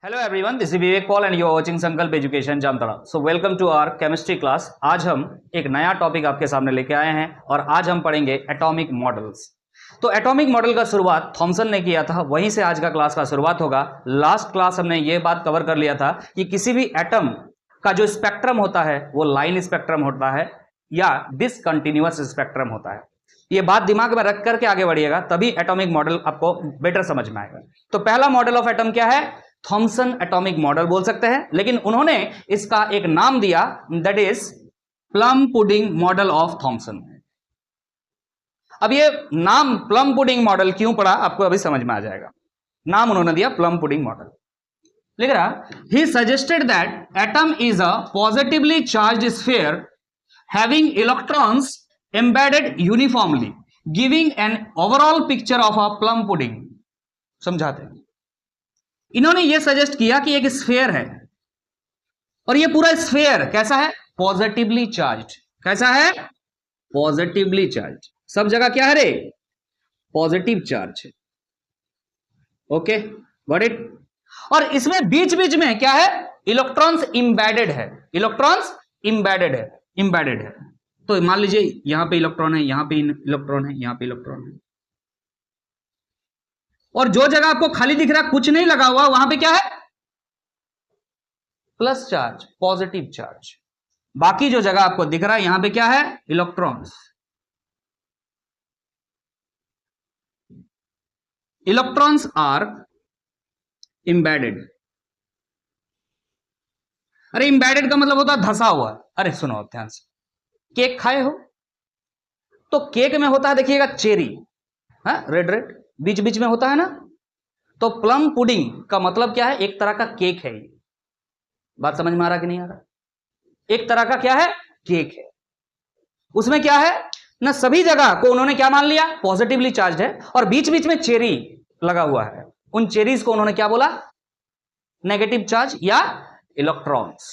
Hello everyone, this is Vivek Paul and you are watching Sankalp education Jamtara. So welcome to our chemistry class. आज हम एक नया topic आपके सामने लेके आए हैं और आज हम पढ़ेंगे एटॉमिक मॉडल्स। तो एटॉमिक मॉडल का शुरुआत थॉमसन ने किया था, वहीं से आज का क्लास का शुरुआत होगा। लास्ट क्लास हमने ये बात कवर कर लिया था कि किसी भी एटम का जो स्पेक्ट्रम होता है वो लाइन स्पेक्ट्रम होता है या डिसकंटिन्यूअस स्पेक्ट्रम होता है। ये बात दिमाग में रख करके आगे बढ़िएगा, तभी एटॉमिक मॉडल आपको बेटर समझ में आएगा। तो पहला मॉडल ऑफ एटम क्या है? थॉमसन एटॉमिक मॉडल बोल सकते हैं, लेकिन उन्होंने इसका एक नाम दिया, that is plum pudding model of Thomson. अब ये नाम प्लम पुडिंग मॉडल क्यों पड़ा आपको अभी समझ में आ जाएगा। नाम उन्होंने दिया प्लम पुडिंग मॉडल। लिख रहा, he suggested that atom is a positively charged sphere having electrons embedded uniformly giving an overall picture of a plum pudding. समझाते हैं। इन्होंने यह सजेस्ट किया कि एक स्फीयर है और ये पूरा स्फीयर कैसा है? Positively charged. कैसा है? Positively charge. सब जगह क्या है रे? पॉजिटिव चार्ज है। Okay, got it. और इसमें बीच बीच में क्या है? इलेक्ट्रॉन्स इंबेडेड है। इलेक्ट्रॉन्स इंबेडेड है, इंबेडेड है। तो मान लीजिए यहां पे इलेक्ट्रॉन है, यहां पे इलेक्ट्रॉन है, यहां पे इलेक्ट्रॉन है, और जो जगह आपको खाली दिख रहा है, कुछ नहीं लगा हुआ, वहां पे क्या है? Plus charge, positive charge. बाकी जो जगह आपको दिख रहा है यहां पे क्या है? इलेक्ट्रॉन्स। Electrons are embedded. अरे इंबेडेड का मतलब होता है धसा हुआ। अरे सुनो ध्यान से, केक खाए हो तो केक में होता है, देखिएगा चेरी, रेड रेड बीच बीच में होता है ना। तो प्लम पुडिंग का मतलब क्या है? एक तरह का केक है। ये बात समझ में आ रहा कि नहीं आ रहा? एक तरह का क्या है? केक है। उसमें क्या है ना, सभी जगह को उन्होंने क्या मान लिया? पॉजिटिवली चार्ज है, और बीच बीच में चेरी लगा हुआ है। उन चेरीज को उन्होंने क्या बोला? नेगेटिव चार्ज या इलेक्ट्रॉन्स।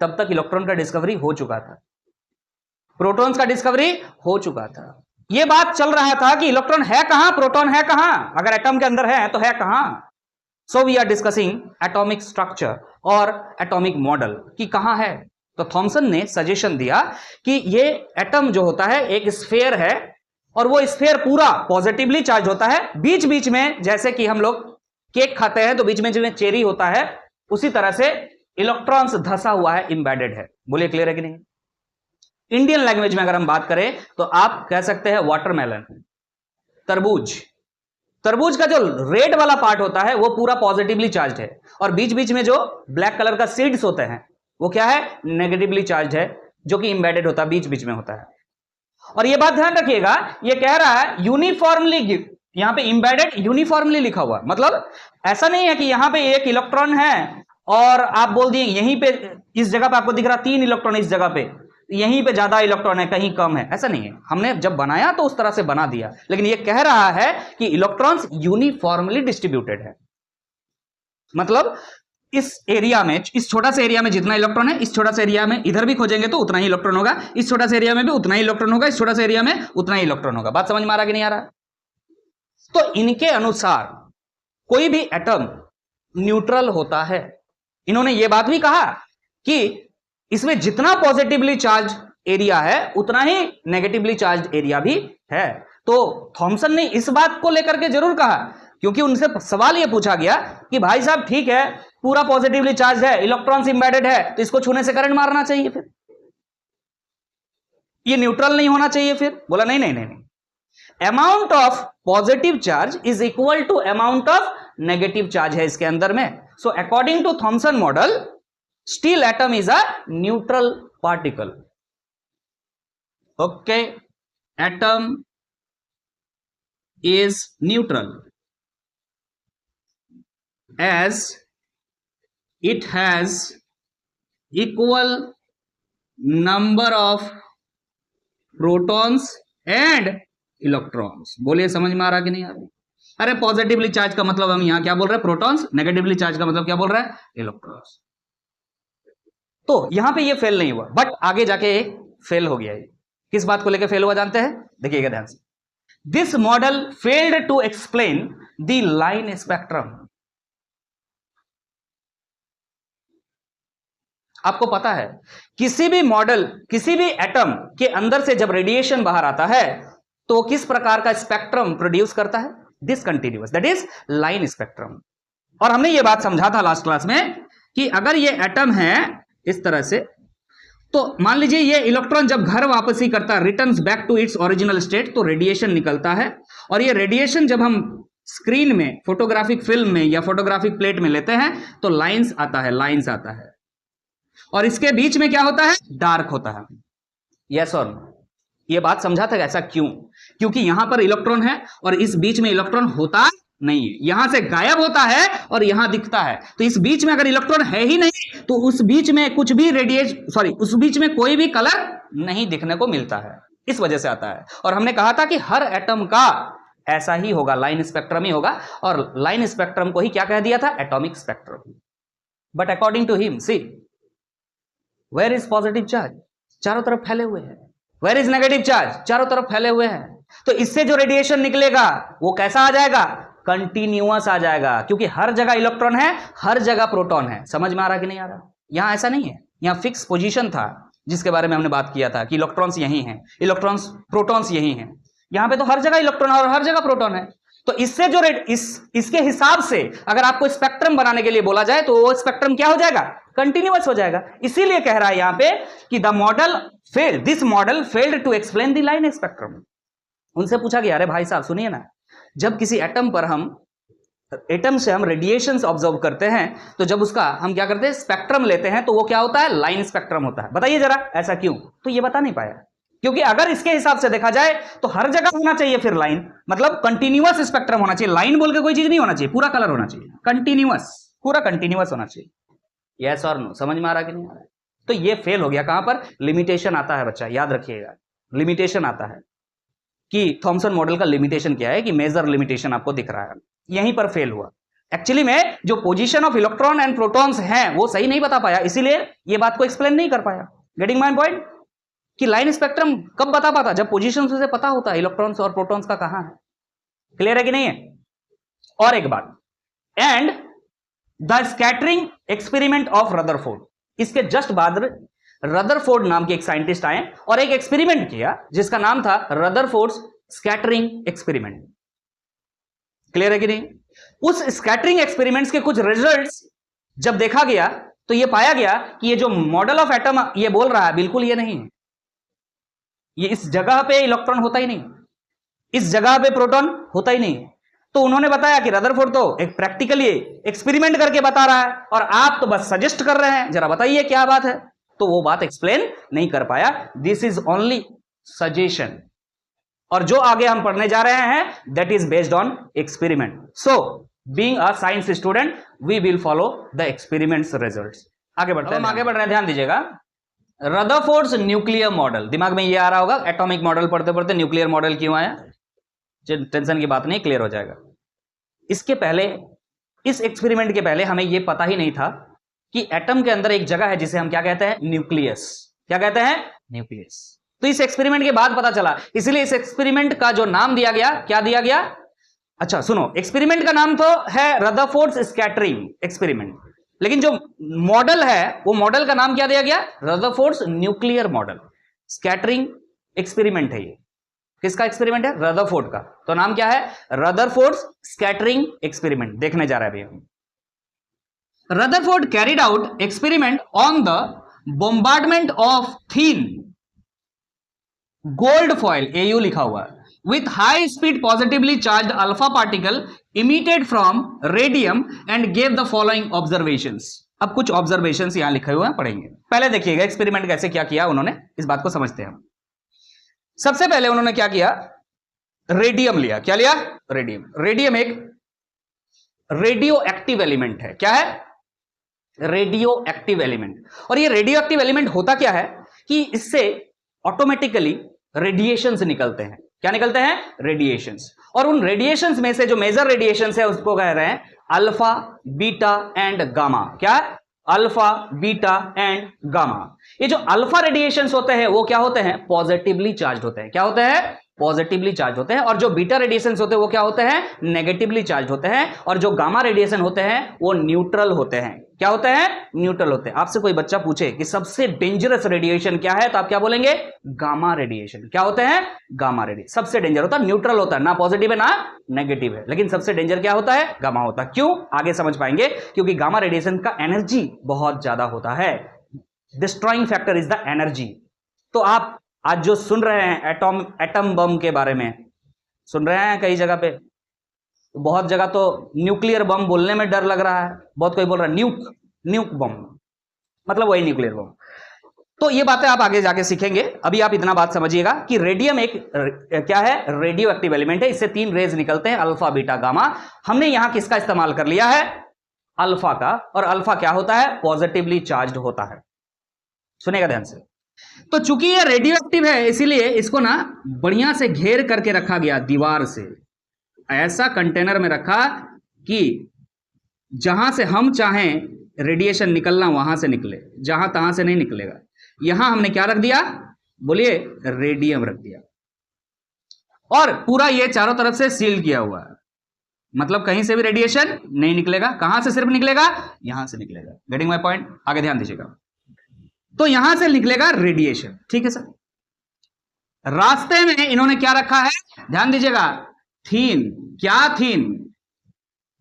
तब तक इलेक्ट्रॉन का डिस्कवरी हो चुका था, प्रोटॉन्स का डिस्कवरी हो चुका था। यह बात चल रहा था कि इलेक्ट्रॉन है कहां, प्रोटॉन है कहां, अगर एटम के अंदर है तो है कहां। So we are discussing atomic structure और एटॉमिक मॉडल कि कहां है। तो थॉमसन ने सजेशन दिया कि ये एटम जो होता है एक स्फीयर है, और वो स्फीयर पूरा पॉजिटिवली चार्ज होता है। बीच बीच में जैसे कि हम लोग केक खाते हैं तो बीच बीच में चेरी होता है, उसी तरह से इलेक्ट्रॉन्स धसा हुआ है, इंबेडेड है। बोलिए क्लियर है कि नहीं? इंडियन लैंग्वेज में अगर हम बात करें तो आप कह सकते हैं वाटरमेलन, तरबूज। तरबूज का जो रेड वाला पार्ट होता है वो पूरा पॉजिटिवली चार्ज है, और बीच बीच में जो ब्लैक कलर का सीड्स होते हैं वो क्या है? नेगेटिवली चार्ज है, जो कि इंबेडेड होता है, बीच बीच में होता है। और ये बात ध्यान रखिएगा, ये कह रहा है यूनिफॉर्मली गिव, यहां पे इंबेडेड यूनिफॉर्मली लिखा हुआ, मतलब ऐसा नहीं है कि यहां पे एक इलेक्ट्रॉन है और आप बोल दिए यहीं पे, इस जगह पे आपको दिख रहा 3 इलेक्ट्रॉन, इस जगह पे यहीं पे ज्यादा इलेक्ट्रॉन है, कहीं कम है, ऐसा नहीं है। हमने जब बनाया तो उस तरह से बना दिया, लेकिन ये कह रहा है कि इलेक्ट्रॉन्स यूनिफॉर्मली डिस्ट्रीब्यूटेड है। मतलब इस एरिया में, इस छोटा सा एरिया में जितना इलेक्ट्रॉन है, इस छोटा सा एरिया में इधर भी खोजेंगे तो उतना ही इलेक्ट्रॉन होगा, इस छोटा सा एरिया में भी उतना ही इलेक्ट्रॉन होगा, इस छोटा सा एरिया में उतना ही इलेक्ट्रॉन होगा। बात समझ में आ रहा कि नहीं आ रहा? तो इनके अनुसार कोई भी एटम न्यूट्रल होता है। इन्होंने यह बात भी कहा कि इसमें जितना पॉजिटिवली चार्ज एरिया है उतना ही नेगेटिवली चार्ज एरिया भी है। तो थॉमसन ने इस बात को लेकर के जरूर कहा, क्योंकि उनसे सवाल यह पूछा गया कि भाई साहब ठीक है, पूरा पॉजिटिवली चार्ज है, इलेक्ट्रॉन्स इंबेडेड है, तो इसको छूने से करंट मारना चाहिए, फिर ये न्यूट्रल नहीं होना चाहिए। फिर बोला नहीं नहीं नहीं नहीं, amount of positive charge is equal to amount of negative charge है इसके अंदर में। So according to Thomson model, still atom is a neutral particle. Okay, atom is neutral as it has equal number of protons and electrons. बोलिए समझ में आ रहा कि नहीं आ रहा? अरे पॉजिटिवली चार्ज का मतलब हम यहां क्या बोल रहे हैं? प्रोटॉन्स। नेगेटिवली चार्ज का मतलब क्या बोल रहा है? इलेक्ट्रॉन्स। तो यहां पे ये फेल नहीं हुआ, बट आगे जाके फेल हो गया। किस बात को लेकर फेल हुआ जानते हैं? देखिएगा ध्यान से। This model failed to explain the line spectrum. आपको पता है किसी भी मॉडल, किसी भी एटम के अंदर से जब रेडिएशन बाहर आता है तो किस प्रकार का स्पेक्ट्रम प्रोड्यूस करता है? Discontinuous, that is line spectrum. और हमने ये बात समझा था लास्ट क्लास में कि अगर ये एटम है इस तरह से, तो मान लीजिए ये इलेक्ट्रॉन जब घर वापसी करता है, returns back to its original state, तो रेडिएशन निकलता है। और ये रेडिएशन जब हम स्क्रीन में, फोटोग्राफिक फिल्म में या फोटोग्राफिक प्लेट में लेते हैं तो लाइंस आता है, लाइंस आता है। और इसके बीच में क्या होता है? डार्क होता है। यस और नो? ये बात समझा था? ऐसा क्यों? क्योंकि यहां पर इलेक्ट्रॉन है और इस बीच में इलेक्ट्रॉन होता नहीं है, यहां से गायब होता है और यहां दिखता है। तो इस बीच में अगर इलेक्ट्रॉन है ही नहीं तो उस बीच में कुछ भी उस बीच में कोई भी कलर नहीं दिखने को मिलता है, इस वजह से आता है। और हमने कहा था कि हर एटम का ऐसा ही होगा, लाइन स्पेक्ट्रम ही होगा। और लाइन स्पेक्ट्रम को ही क्या कह दिया था? Atomic spectrum. But according to him, see where is positive charge? चारों तरफ फैले हुए हैं। Where is negative charge? चारों तरफ फैले हुए हैं। तो इससे जो रेडिएशन निकलेगा वो कैसा आ जाएगा? कंटिन्यूअस आ जाएगा, क्योंकि हर जगह इलेक्ट्रॉन है, हर जगह प्रोटॉन है। समझ में आ रहा कि नहीं आ रहा? यहां ऐसा नहीं है, यहां फिक्स पोजीशन था जिसके बारे में हमने बात किया था कि इलेक्ट्रॉन्स यही हैं, इलेक्ट्रॉन्स प्रोटॉन्स यही हैं। यहां पे तो हर जगह इलेक्ट्रॉन और हर जगह प्रोटॉन है। तो इससे जो इसके हिसाब से अगर आपको स्पेक्ट्रम बनाने के लिए बोला जाए तो वो स्पेक्ट्रम क्या हो जाएगा? कंटिन्यूअस हो जाएगा। इसीलिए कह रहा है यहां पे कि this model failed to explain the line spectrum. उनसे पूछा गया, अरे भाई साहब सुनिए ना, जब किसी एटम पर एटम से हम रेडिएशंस ऑब्जर्व करते हैं तो जब उसका हम क्या करते हैं? स्पेक्ट्रम लेते हैं, तो वो क्या होता है? लाइन स्पेक्ट्रम होता है। बताइए जरा ऐसा क्यों? तो ये बता नहीं पाया, क्योंकि अगर इसके हिसाब से देखा जाए तो हर जगह होना चाहिए फिर लाइन, मतलब कंटिन्यूअस स्पेक्ट्रम होना चाहिए। लाइन बोल के कोई चीज नहीं होना चाहिए, पूरा कलर होना चाहिए, कंटिन्यूअस, पूरा कंटिन्यूअस होना चाहिए। यस और नो? समझ में आ रहा कि नहीं आ रहा? तो ये फेल हो गया। कहां पर? लिमिटेशन आता है बच्चा, याद रखिएगा, लिमिटेशन आता है कि थॉमसन मॉडल का लिमिटेशन क्या है, कि मेजर लिमिटेशन आपको दिख रहा है, यहीं पर फेल हुआ। एक्चुअली में जो position of electron and protons हैं वो सही नहीं बता पाया, इसीलिए ये बात को एक्सप्लेन नहीं कर पाया। Getting my point? कि लाइन स्पेक्ट्रम कब बता पाता? जब पोजीशन से पता होता है इलेक्ट्रॉन्स और प्रोटॉन्स का कहां है। क्लियर है कि नहीं है? और एक बात, and the scattering experiment of Rutherford, इसके जस्ट बाद रदरफोर्ड नाम के एक साइंटिस्ट आए और एक एक्सपेरिमेंट किया जिसका नाम था रदरफोर्ड्स स्कैटरिंग एक्सपेरिमेंट। क्लियर है कि नहीं? उस स्कैटरिंग एक्सपेरिमेंट्स के कुछ रिजल्ट्स जब देखा गया तो यह पाया गया कि ये जो मॉडल ऑफ एटम ये बोल रहा है बिल्कुल ये नहीं है। ये इस जगह पे इलेक्ट्रॉन होता ही नहीं, इस जगह पे प्रोटॉन होता ही नहीं। तो उन्होंने बताया कि रदरफोर्ड तो एक प्रैक्टिकली एक्सपेरिमेंट करके बता रहा है और आप तो बस सजेस्ट कर रहे हैं, जरा बताइए क्या बात है। तो वो बात एक्सप्लेन नहीं कर पाया। दिस इज ओनली सजेशन, और जो आगे हम पढ़ने जा रहे हैं that is based on experiment. So being a science student we will follow the experiments results. आगे बढ़ते हैं, आगे बढ़ रहे हैं, ध्यान दीजिएगा। रदरफोर्ड्स न्यूक्लियर मॉडल, दिमाग में ये आ रहा होगा, एटॉमिक मॉडल पढ़ते पढ़ते न्यूक्लियर मॉडल क्यों आया? टेंशन की बात नहीं, क्लियर हो जाएगा। इसके पहले, इस एक्सपेरिमेंट के पहले हमें यह पता ही नहीं था कि एटम के अंदर एक जगह है जिसे हम क्या कहते हैं? न्यूक्लियस। क्या कहते हैं? न्यूक्लियस। तो इस एक्सपेरिमेंट के बाद पता चला, इसलिए इस एक्सपेरिमेंट का जो नाम दिया गया, क्या दिया गया? अच्छा सुनो, एक्सपेरिमेंट का नाम तो है रदरफोर्ड्स स्कैटरिंग एक्सपेरिमेंट, लेकिन जो मॉडल है वो मॉडल का नाम क्या दिया गया? Rutherford's nuclear model. Scattering experiment है ये। किसका एक्सपेरिमेंट है? रदरफोर्ड का। तो नाम क्या है? Rutherford's scattering experiment. देखने जा रहे हैं अभी हम। Rutherford carried out experiment on the bombardment of thin gold foil, AU लिखा हुआ है, with high speed positively charged alpha particle emitted from radium and gave the following observations। अब कुछ ऑब्जर्वेशंस यहां लिखे हुए हैं, पढ़ेंगे। पहले देखिएगा एक्सपेरिमेंट कैसे क्या किया उन्होंने, इस बात को समझते हैं। सबसे पहले उन्होंने क्या किया? रेडियम लिया। क्या लिया? रेडियम। रेडियम एक रेडियो एक्टिव एलिमेंट है। क्या है? Radio active element. और ये रेडियो एक्टिव एलिमेंट होता क्या है कि इससे ऑटोमेटिकली रेडिएशंस निकलते हैं। क्या निकलते हैं? रेडिएशंस। और उन रेडिएशंस में से जो मेजर रेडिएशंस है उसको कह रहे हैं अल्फा, बीटा एंड गामा। क्या है? Alpha, beta and gamma. ये जो अल्फा रेडिएशंस होते हैं वो क्या होते हैं? पॉजिटिवली चार्ज होते हैं। क्या होते हैं? पॉजिटिवली चार्ज होते हैं, और जो बीटा रेडिएशन होते हैं वो क्या होते हैं, नेगेटिवली चार्ज होते हैं, और जो गामा रेडिएशन होते हैं वो न्यूट्रल होते हैं। क्या होते हैं, न्यूट्रल होते हैं। आपसे कोई बच्चा पूछे कि सबसे डेंजरस रेडिएशन क्या है, तो आप क्या बोलेंगे, गामा रेडिएशन। क्या होते हैं, गामा रेडिएशन सबसे डेंजर होता है, न्यूट्रल होता है, ना पॉजिटिव है ना नेगेटिव है, लेकिन सबसे डेंजर क्या होता है, गामा होता है। क्यों, आगे समझ पाएंगे, क्योंकि गामा रेडिएशन का एनर्जी बहुत ज्यादा होता है। Destroying factor is the energy. तो आप आज जो सुन रहे हैं एटम बम के बारे में सुन रहे हैं, कई जगह पे, बहुत जगह तो न्यूक्लियर बम बोलने में डर लग रहा है, बहुत कोई बोल रहा है न्यूक बम, मतलब वही न्यूक्लियर बम। तो ये बातें आप आगे जाके सीखेंगे, अभी आप इतना बात समझिएगा कि रेडियम एक क्या है, रेडियो एक्टिव एलिमेंट है। इससे 3 रेज निकलते हैं, अल्फा बीटा गामा। हमने यहां किसका इस्तेमाल कर लिया है, अल्फा का, और अल्फा क्या होता है, पॉजिटिवली चार्ज होता है। सुनेगा ध्यान से। तो चूंकि ये रेडियो एक्टिव है, इसीलिए इसको ना बढ़िया से घेर करके रखा गया, दीवार से ऐसा कंटेनर में रखा कि जहां से हम चाहें रेडिएशन निकलना वहां से निकले, जहां तहां से नहीं निकलेगा। यहां हमने क्या रख दिया, बोलिए, रेडियम रख दिया, और पूरा ये चारों तरफ से सील किया हुआ है, मतलब कहीं से भी रेडिएशन नहीं निकलेगा। कहां से सिर्फ निकलेगा, यहां से निकलेगा। गेटिंग माय पॉइंट, आगे ध्यान दीजिएगा। तो यहां से निकलेगा रेडिएशन, ठीक है सर। रास्ते में इन्होंने क्या रखा है, ध्यान दीजिएगा, थीन, क्या थीन,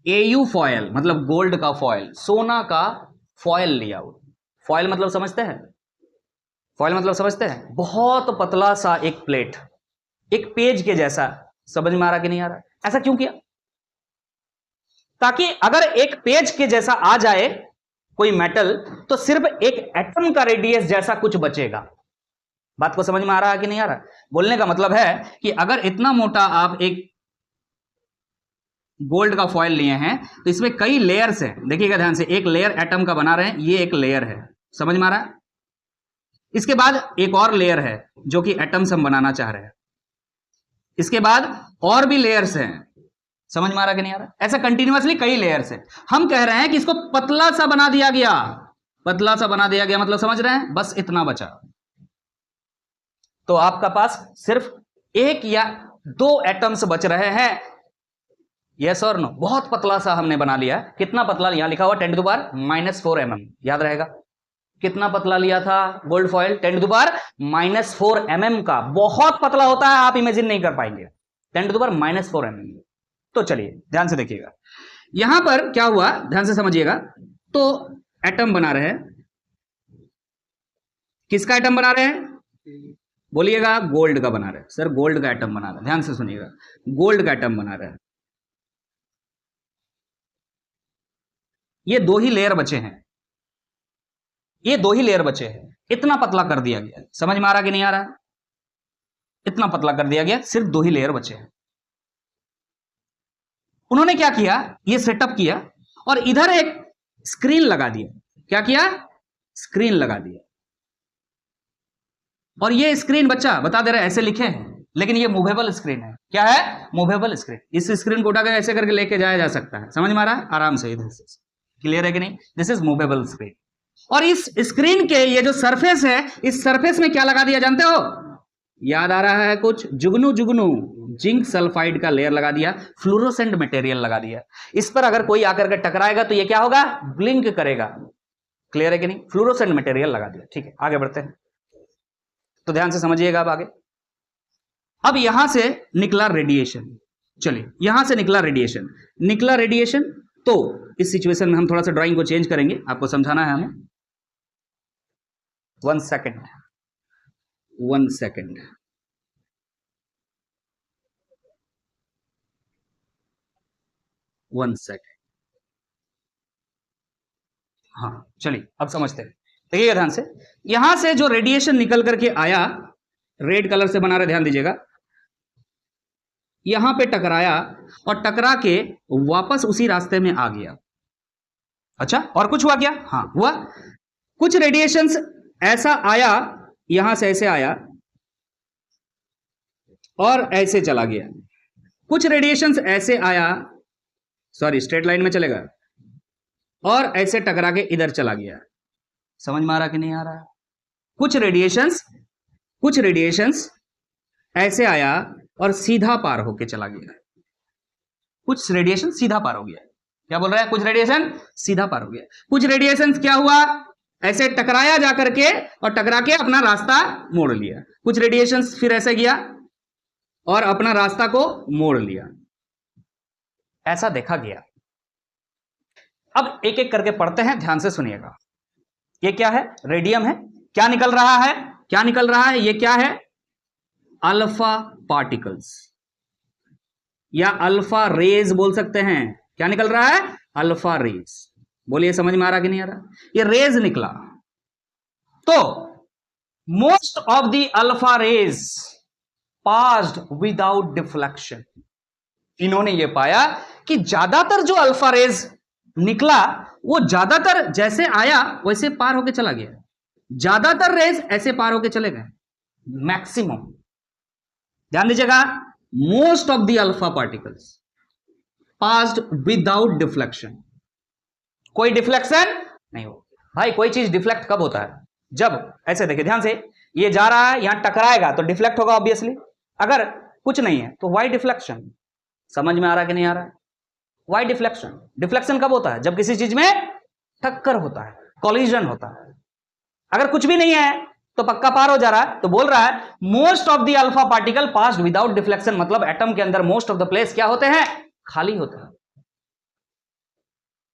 एयू फॉयल, मतलब गोल्ड का फॉयल, सोना का फॉयल लिया हुआ। फॉयल मतलब समझते हैं, फॉयल मतलब समझते हैं, बहुत पतला सा एक प्लेट, एक पेज के जैसा। समझ में आ रहा कि नहीं आ रहा, ऐसा क्यों किया, ताकि अगर एक पेज के जैसा आ जाए कोई मेटल, तो सिर्फ एक एटम का रेडियस जैसा कुछ बचेगा। बात को समझ में आ रहा है कि नहीं आ रहा। बोलने का मतलब है कि अगर इतना मोटा आप एक गोल्ड का फॉयल लिए हैं, तो इसमें कई लेयर्स हैं, देखिएगा ध्यान से। एक लेयर एटम का बना रहे हैं, ये एक लेयर है, समझ में आ रहा है। इसके बाद एक और लेयर है जो कि एटम्स हम बनाना चाह रहे हैं, इसके बाद और भी लेयर्स हैं, समझ में आ रहा कि नहीं आ रहा। ऐसा कंटिन्यूअसली कई लेयर्स हैं। हम कह रहे हैं कि इसको पतला सा बना दिया गया, पतला सा बना दिया गया, मतलब समझ रहे हैं, बस इतना बचा। तो आपका पास सिर्फ 1 या 2 एटम्स बच रहे हैं, यस और नो। बहुत पतला सा हमने बना लिया। कितना पतला, यहां लिखा हुआ 10⁻⁻⁴ mm, याद रहेगा। कितना पतला लिया था गोल्ड फॉयल, 10⁻⁻⁴ mm का। बहुत पतला होता है, आप इमेजिन नहीं कर पाएंगे, 10⁻⁻⁴ mm। तो चलिए ध्यान से देखिएगा, यहां पर क्या हुआ, ध्यान से समझिएगा। तो एटम बना रहे हैं, किसका एटम बना रहे हैं, बोलिएगा, गोल्ड का बना रहे हैं। सर गोल्ड का एटम बना रहे हैं, ध्यान से सुनिएगा, गोल्ड का एटम बना रहे हैं। ये 2 ही लेयर बचे हैं, ये 2 ही लेयर बचे हैं, इतना पतला कर दिया गया। समझ में आ रहा कि नहीं आ रहा, इतना पतला कर दिया गया, सिर्फ 2 ही लेयर बचे हैं। उन्होंने क्या किया, ये सेटअप किया और इधर एक स्क्रीन लगा दिया। क्या किया, स्क्रीन लगा दिया। और ये स्क्रीन, बच्चा बता दे रहा है, ऐसे लिखे हैं, लेकिन ये मूवेबल स्क्रीन है। क्या है, मूवेबल स्क्रीन। इस स्क्रीन को उठाकर ऐसे करके लेके जाया जा सकता है, समझ में आ रहा है, आराम से। इधर से क्लियर है कि नहीं, दिस इज मूवेबल स्क्रीन। और इस स्क्रीन के ये जो सरफेस है, इस सरफेस में क्या लगा दिया जानते हो, याद आ रहा है कुछ, जुगनू जिंक सल्फाइड का लेयर लगा दिया, फ्लोरोसेंट मटेरियल लगा दिया। इस पर अगर कोई आकर के टकराएगा तो ये क्या होगा, ब्लिंक करेगा। क्लियर है कि नहीं, फ्लोरोसेंट मटेरियल लगा दिया। ठीक है, आगे बढ़ते हैं, तो ध्यान से समझिएगा अब आगे। अब यहां से निकला रेडिएशन, चलिए यहां से निकला रेडिएशन। तो इस सिचुएशन में हम थोड़ा सा ड्राइंग को चेंज करेंगे, आपको समझाना है हमें। 1 सेकेंड, 1 सेकेंड। हाँ चलिए अब समझते हैं, देखिएगा ध्यान से। यहां से जो रेडिएशन निकल करके आया, रेड कलर से बना रहे, ध्यान दीजिएगा, यहां पे टकराया और टकरा के वापस उसी रास्ते में आ गया। अच्छा, और कुछ हुआ क्या, हाँ हुआ। कुछ रेडिएशंस ऐसा आया, यहां से ऐसे आया और ऐसे चला गया। कुछ रेडिएशंस ऐसे आया, सॉरी स्ट्रेट लाइन में चलेगा, और ऐसे टकरा के इधर चला गया। समझ में आ रहा कि नहीं आ रहा। कुछ रेडिएशंस ऐसे आया और सीधा पार होके चला गया। कुछ रेडिएशन सीधा पार हो गया। क्या बोल रहा है? कुछ रेडिएशन सीधा पार हो गया। कुछ रेडिएशन क्या हुआ, ऐसे टकराया जाकर के और टकरा के अपना रास्ता मोड़ लिया। कुछ रेडिएशन फिर ऐसे गया और अपना रास्ता को मोड़ लिया। ऐसा देखा गया। अब एक एक करके पढ़ते हैं, ध्यान से सुनिएगा। ये क्या है? रेडियम है। क्या निकल रहा है? क्या निकल रहा है? ये क्या है? अल्फा पार्टिकल्स या अल्फा रेज बोल सकते हैं। क्या निकल रहा है? Alpha rays. बोलिए समझ में आ रहा कि नहीं आ रहा? ये रेज निकला। तो most of the alpha rays passed without deflection. इन्होंने ये पाया कि ज्यादातर जो अल्फा रेज निकला वो ज्यादातर जैसे आया वैसे पार होके चला गया। ज्यादातर रेज ऐसे पार होके चले गए, मैक्सिमम। ध्यान दीजिएगा, most of the alpha particles passed without deflection. कोई डिफ्लेक्शन नहीं हो। भाई कोई चीज डिफ्लेक्ट कब होता है? जब ऐसे देखिए ध्यान से, ये जा रहा है, यहां टकराएगा तो डिफ्लेक्ट होगा ऑब्वियसली। अगर कुछ नहीं है तो वाई डिफ्लेक्शन। समझ में आ रहा है कि नहीं आ रहा है? Y deflection. डिफ्लेक्शन कब होता है? जब किसी चीज में टक्कर होता है, कॉलिजन होता है। अगर कुछ भी नहीं है तो पक्का पार हो जा रहा है। तो बोल रहा है most of the alpha particle passed without deflection, मतलब एटम के अंदर मोस्ट ऑफ द प्लेस क्या होते हैं? खाली होते हैं।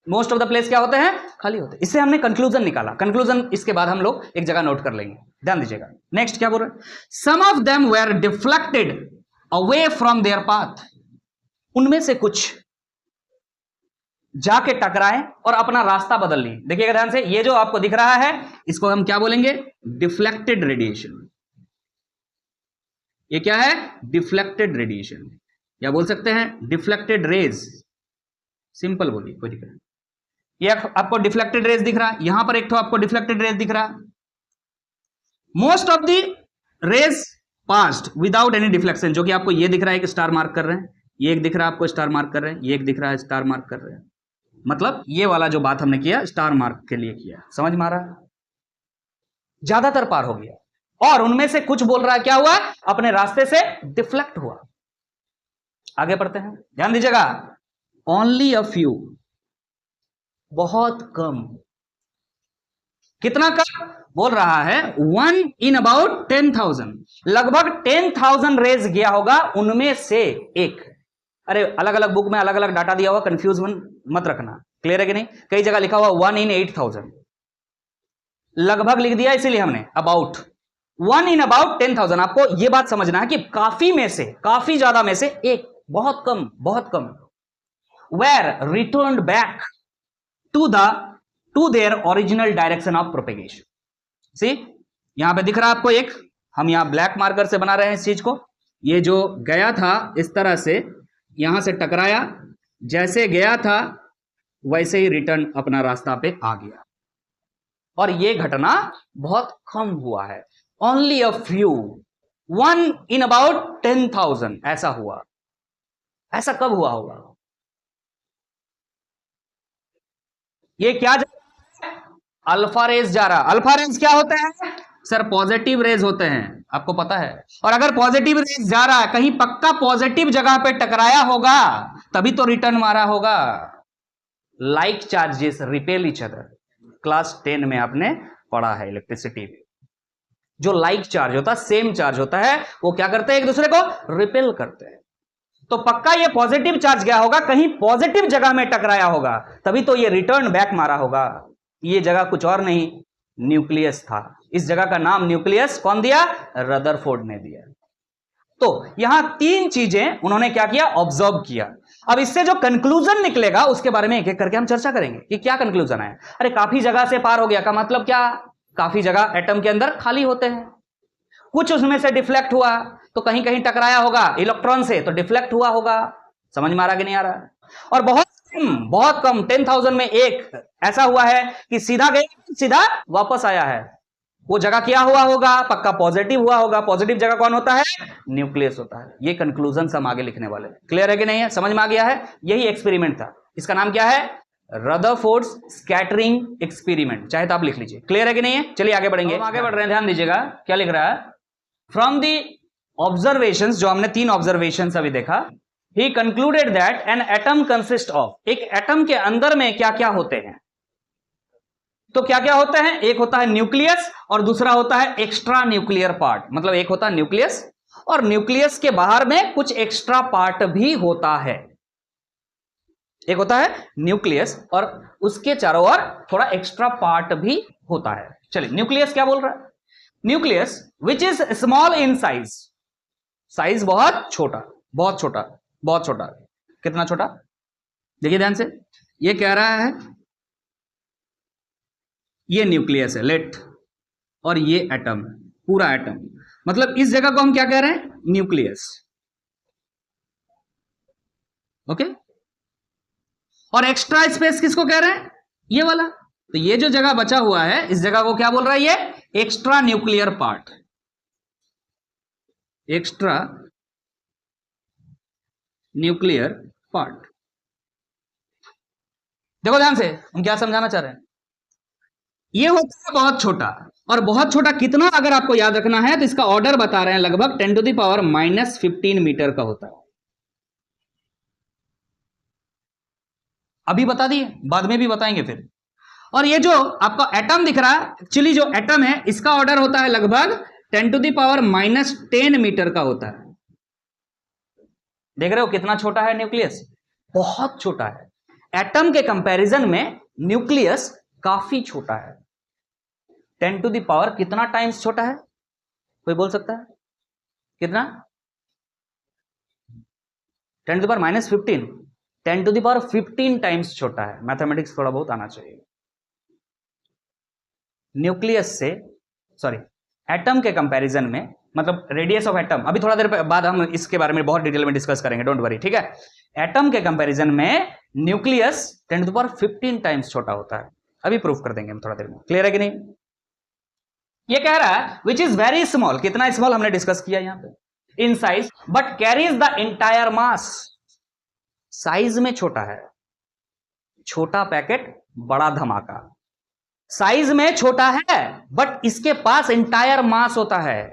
मोस्ट ऑफ द प्लेस क्या होते हैं? खाली होते हैं। इससे हमने कंक्लूजन निकाला। कंक्लूजन इसके बाद हम लोग एक जगह नोट कर लेंगे, ध्यान दीजिएगा। नेक्स्ट क्या बोल रहे हैं? Some of them were deflected away from their path. उनमें से कुछ जाके टकराए और अपना रास्ता बदल लिए। देखिएगा ध्यान से, ये जो आपको दिख रहा है इसको हम क्या बोलेंगे? Deflected radiation. ये क्या है? डिफ्लेक्टेड रेडिएशन, या बोल सकते हैं डिफ्लेक्टेड रेज। सिंपल बोलिए, कोई दिक्कत नहीं। ये आपको डिफ्लेक्टेड रेज दिख रहा है, यहां पर एक तो आपको डिफ्लेक्टेड रेज दिख रहा है। Most of the rays passed without any deflection, जो कि आपको ये दिख रहा है कि स्टार मार्क कर रहे हैं, ये एक दिख रहा है आपको स्टार मार्क कर रहे हैं, ये एक दिख रहा है स्टार मार्क कर रहे हैं। मतलब ये वाला जो बात हमने किया स्टार मार्क के लिए किया। समझ में आ रहा है? ज्यादातर पार हो गया और उनमें से कुछ बोल रहा है क्या हुआ? अपने रास्ते से डिफ्लेक्ट हुआ। आगे बढ़ते हैं, ध्यान दीजिएगा। ओनली अ फ्यू, बहुत कम। कितना कम बोल रहा है? 1 in about 10,000, लगभग 10,000 रेज गया होगा, उनमें से एक। अरे अलग अलग बुक में अलग अलग डाटा दिया हुआ, कंफ्यूज मत रखना। क्लियर है कि नहीं? कई जगह लिखा हुआ 1 in 8,000, लगभग लिख दिया इसीलिए हमने अबाउट। 1 in about 10,000। आपको यह बात समझना है कि काफी में से, काफी ज्यादा में से एक, बहुत कम, बहुत कम। Were returned back to their original direction of propagation. See यहां पे दिख रहा है आपको एक, हम यहां ब्लैक मार्कर से बना रहे हैं इस चीज को। ये जो गया था इस तरह से, यहां से टकराया, जैसे गया था वैसे ही रिटर्न अपना रास्ता पे आ गया। और ये घटना बहुत कम हुआ है। Only a few, 1 in about 10,000 ऐसा हुआ। ऐसा कब हुआ होगा? ये क्या जा रहा है? अल्फा रेज जा रहा। अल्फा रेज क्या होते हैं सर? पॉजिटिव रेज होते हैं, आपको पता है। और अगर पॉजिटिव रेज जा रहा है, कहीं पक्का पॉजिटिव जगह पे टकराया होगा तभी तो रिटर्न मारा होगा। Like charges repel each other. Class 10 में आपने पढ़ा है इलेक्ट्रिसिटी में। जो लाइक चार्ज होता है, सेम चार्ज होता है, वो क्या करते हैं? एक दूसरे को रिपेल करते हैं। तो पक्का ये पॉजिटिव चार्ज गया होगा, कहीं पॉजिटिव जगह में टकराया होगा, तभी तो ये रिटर्न बैक मारा होगा। ये जगह कुछ और नहीं, न्यूक्लियस था। इस जगह का नाम न्यूक्लियस कौन दिया? रदरफोर्ड ने दिया। तो यहां 3 चीजें उन्होंने क्या किया? ऑब्जर्व किया। अब इससे जो कंक्लूजन निकलेगा उसके बारे में एक एक करके हम चर्चा करेंगे कि क्या कंक्लूजन है। अरे काफी जगह से पार हो गया का मतलब क्या? काफी जगह एटम के अंदर खाली होते हैं, कुछ उसमें से डिफ्लेक्ट हुआ तो कहीं कहीं टकराया होगा इलेक्ट्रॉन से, तो डिफ्लेक्ट हुआ होगा। समझ में आ रहा कि नहीं आ रहा? और बहुत कम 10,000 में एक ऐसा हुआ है कि सीधा गया, सीधा वापस आया है। वो जगह क्या हुआ होगा? पक्का पॉजिटिव हुआ होगा। पॉजिटिव जगह कौन होता है? न्यूक्लियस होता है। ये कंक्लूजन हम आगे लिखने वाले। क्लियर है कि नहीं है? समझ में आ गया है? यही एक्सपेरिमेंट था। इसका नाम क्या है? Rutherford's scattering experiment. चाहे तो आप लिख लीजिए। क्लियर है कि नहीं है? चलिए आगे बढ़ेंगे। आगे बढ़ रहे हैं, ध्यान दीजिएगा क्या लिख रहा है। फ्रॉम द ऑब्जर्वेशंस, जो हमने 3 ऑब्जर्वेशंस अभी देखा, he concluded that an atom consist of, एक एटम के अंदर में क्या क्या होते हैं, तो क्या क्या होते हैं, एक होता है न्यूक्लियस और दूसरा होता है एक्स्ट्रा न्यूक्लियर पार्ट। मतलब एक होता है न्यूक्लियस और न्यूक्लियस के बाहर में कुछ एक्स्ट्रा पार्ट भी होता है। एक होता है न्यूक्लियस और उसके चारों ओर थोड़ा एक्स्ट्रा पार्ट भी होता है। चलिए, न्यूक्लियस क्या बोल रहा है? Nucleus which is small in size, size बहुत छोटा, बहुत छोटा, बहुत छोटा। कितना छोटा? देखिए ध्यान से, ये कह रहा है ये न्यूक्लियस है लेट, और ये एटम है, पूरा एटम। मतलब इस जगह को हम क्या कह रहे हैं? न्यूक्लियस। ओके, और एक्स्ट्रा स्पेस किसको कह रहे हैं? ये वाला। तो ये जो जगह बचा हुआ है, इस जगह को क्या बोल रहा है? ये extra nuclear part, extra nuclear part. देखो ध्यान से, हम क्या समझाना चाह रहे हैं। ये होता है बहुत छोटा, और बहुत छोटा कितना अगर आपको याद रखना है तो इसका ऑर्डर बता रहे हैं, लगभग 10⁻⁻15 मीटर का होता है। अभी बता दिए, बाद में भी बताएंगे फिर। और ये जो आपका एटम दिख रहा है, एक्चुअली जो एटम है इसका ऑर्डर होता है लगभग 10⁻10 मीटर का होता है। देख रहे हो कितना छोटा है न्यूक्लियस? बहुत छोटा है। एटम के कंपैरिजन में न्यूक्लियस काफी छोटा है। 10⁻, कितना टाइम्स छोटा है? कोई बोल सकता है कितना? 10⁻⁻15, 10⁻15 टाइम्स छोटा है। मैथमेटिक्स थोड़ा बहुत आना चाहिए। न्यूक्लियस से, सॉरी, एटम के कंपैरिजन में, मतलब रेडियस ऑफ एटम, अभी थोड़ा देर बाद हम इसके बारे में बहुत डिटेल में डिस्कस करेंगे, डोंट वरी, ठीक है। एटम के कंपैरिजन में न्यूक्लियस 10⁻15 टाइम्स छोटा होता है। अभी प्रूफ कर देंगे हम थोड़ा देर में। क्लियर है कि नहीं? ये कह रहा है विच इज वेरी स्मॉल, कितना स्मॉल हमने डिस्कस किया यहां पे, in size, but carries the entire mass. Size में छोटा है, छोटा पैकेट बड़ा धमाका। साइज में छोटा है बट इसके पास इंटायर मास होता है,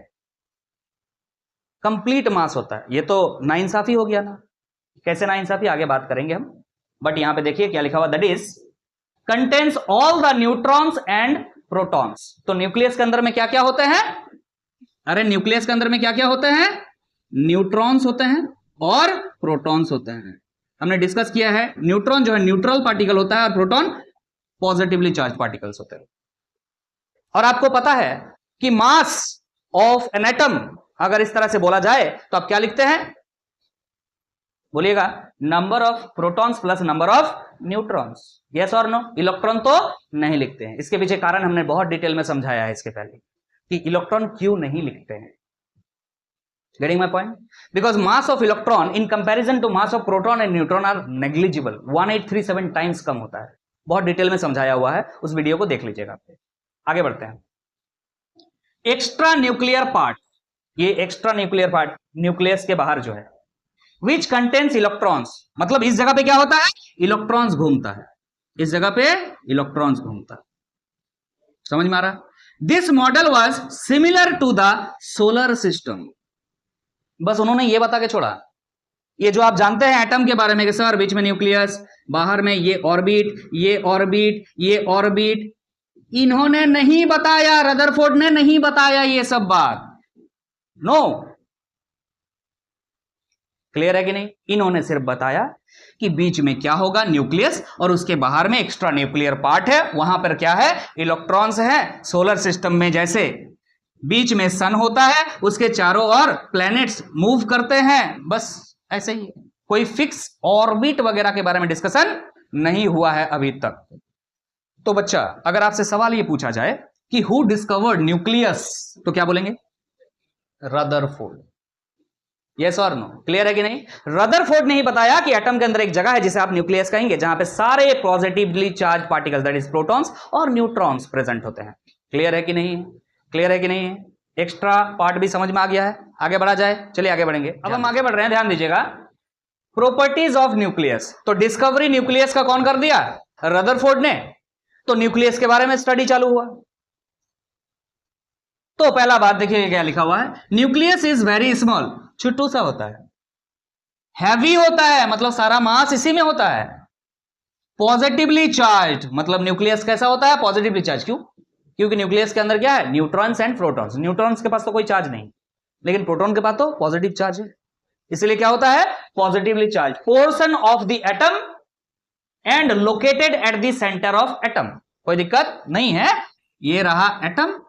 कंप्लीट मास होता है। ये तो नाइंसाफी हो गया ना। कैसे नाइंसाफी, आगे बात करेंगे हम। बट यहां पे देखिए क्या लिखा हुआ, that is contains all the neutrons and protons. तो न्यूक्लियस के अंदर में क्या क्या होते हैं? अरे न्यूक्लियस के अंदर में क्या क्या होते हैं? न्यूट्रॉन्स होते हैं और प्रोटॉन्स होते हैं। हमने डिस्कस किया है, न्यूट्रॉन जो है न्यूट्रल पार्टिकल होता है और प्रोटॉन पॉजिटिवली चार्ज पार्टिकल्स होते हैं। और आपको पता है कि मास ऑफ एन एटम अगर इस तरह से बोला जाए तो आप क्या लिखते हैं? बोलिएगा, number of protons plus number of neutrons. Yes और नो? इलेक्ट्रॉन तो नहीं लिखते हैं। इसके पीछे कारण हमने बहुत डिटेल में समझाया है इसके पहले कि इलेक्ट्रॉन क्यों नहीं लिखते हैं। Getting my point? Because mass of electron in comparison to mass of proton and neutron are negligible, 1837 times कम होता है। बहुत डिटेल में समझाया हुआ है, उस वीडियो को देख लीजिएगा। आगे बढ़ते हैं। एक्स्ट्रा न्यूक्लियर पार्ट, ये एक्स्ट्रा न्यूक्लियर पार्ट न्यूक्लियस के बाहर जो है, विच कंटेन्स इलेक्ट्रॉन्स, मतलब इस जगह पे क्या होता है? इलेक्ट्रॉन्स घूमता है, इस जगह पे इलेक्ट्रॉन्स घूमता है। समझ में आ रहा? This model was similar to the solar system. बस उन्होंने ये बता के छोड़ा, ये जो आप जानते हैं एटम के बारे में कि सर बीच में न्यूक्लियस, बाहर में ये ऑर्बिट, ये ऑर्बिट, ये ऑर्बिट, इन्होंने नहीं बताया, रदरफोर्ड ने नहीं बताया ये सब बात। नो, क्लियर है कि नहीं? इन्होंने सिर्फ बताया कि बीच में क्या होगा, न्यूक्लियस, और उसके बाहर में एक्स्ट्रा न्यूक्लियर पार्ट है, वहां पर क्या है? इलेक्ट्रॉन्स हैं। सोलर सिस्टम में जैसे बीच में सन होता है, उसके चारों ओर प्लैनेट्स मूव करते हैं, बस ऐसे ही। कोई फिक्स ऑर्बिट वगैरह के बारे में डिस्कशन नहीं हुआ है अभी तक। तो बच्चा, अगर आपसे सवाल ये पूछा जाए कि हु डिस्कवर्ड न्यूक्लियस, तो क्या बोलेंगे? रदरफोर्ड। यस और नो? क्लियर है कि नहीं? रदरफोर्ड ने ही बताया कि एटम के अंदर एक जगह है जिसे आप न्यूक्लियस कहेंगे, जहां पे सारे positively charge particles, that is protons और न्यूट्रॉन्स प्रेजेंट होते हैं। क्लियर है कि नहीं? क्लियर है कि नहीं? एक्स्ट्रा पार्ट भी समझ में आ गया है? आगे बढ़ा जाए, चलिए आगे बढ़ेंगे। अब हम आगे बढ़ रहे हैं, ध्यान दीजिएगा। प्रॉपर्टीज ऑफ न्यूक्लियस, तो डिस्कवरी न्यूक्लियस का कौन कर दिया? रदरफोर्ड ने। तो न्यूक्लियस के बारे में स्टडी चालू हुआ। तो पहला बात देखिए क्या लिखा हुआ है, न्यूक्लियस इज वेरी स्मॉल, छोटू सा होता है, हैवी होता है मतलब सारा मास इसी में होता है, पॉजिटिवली चार्ज मतलब न्यूक्लियस कैसा होता है, पॉजिटिवली चार्ज। क्यों? क्योंकि न्यूक्लियस के अंदर क्या है, न्यूट्रॉन्स एंड प्रोटॉन्स। न्यूट्रॉन्स के पास तो कोई चार्ज नहीं, लेकिन प्रोटॉन के पास तो पॉजिटिव चार्ज है, इसलिए क्या होता है, positively charge. Portion of the atom and located at the centre of atom, कोई दिक्कत नहीं है। ये रहा एटम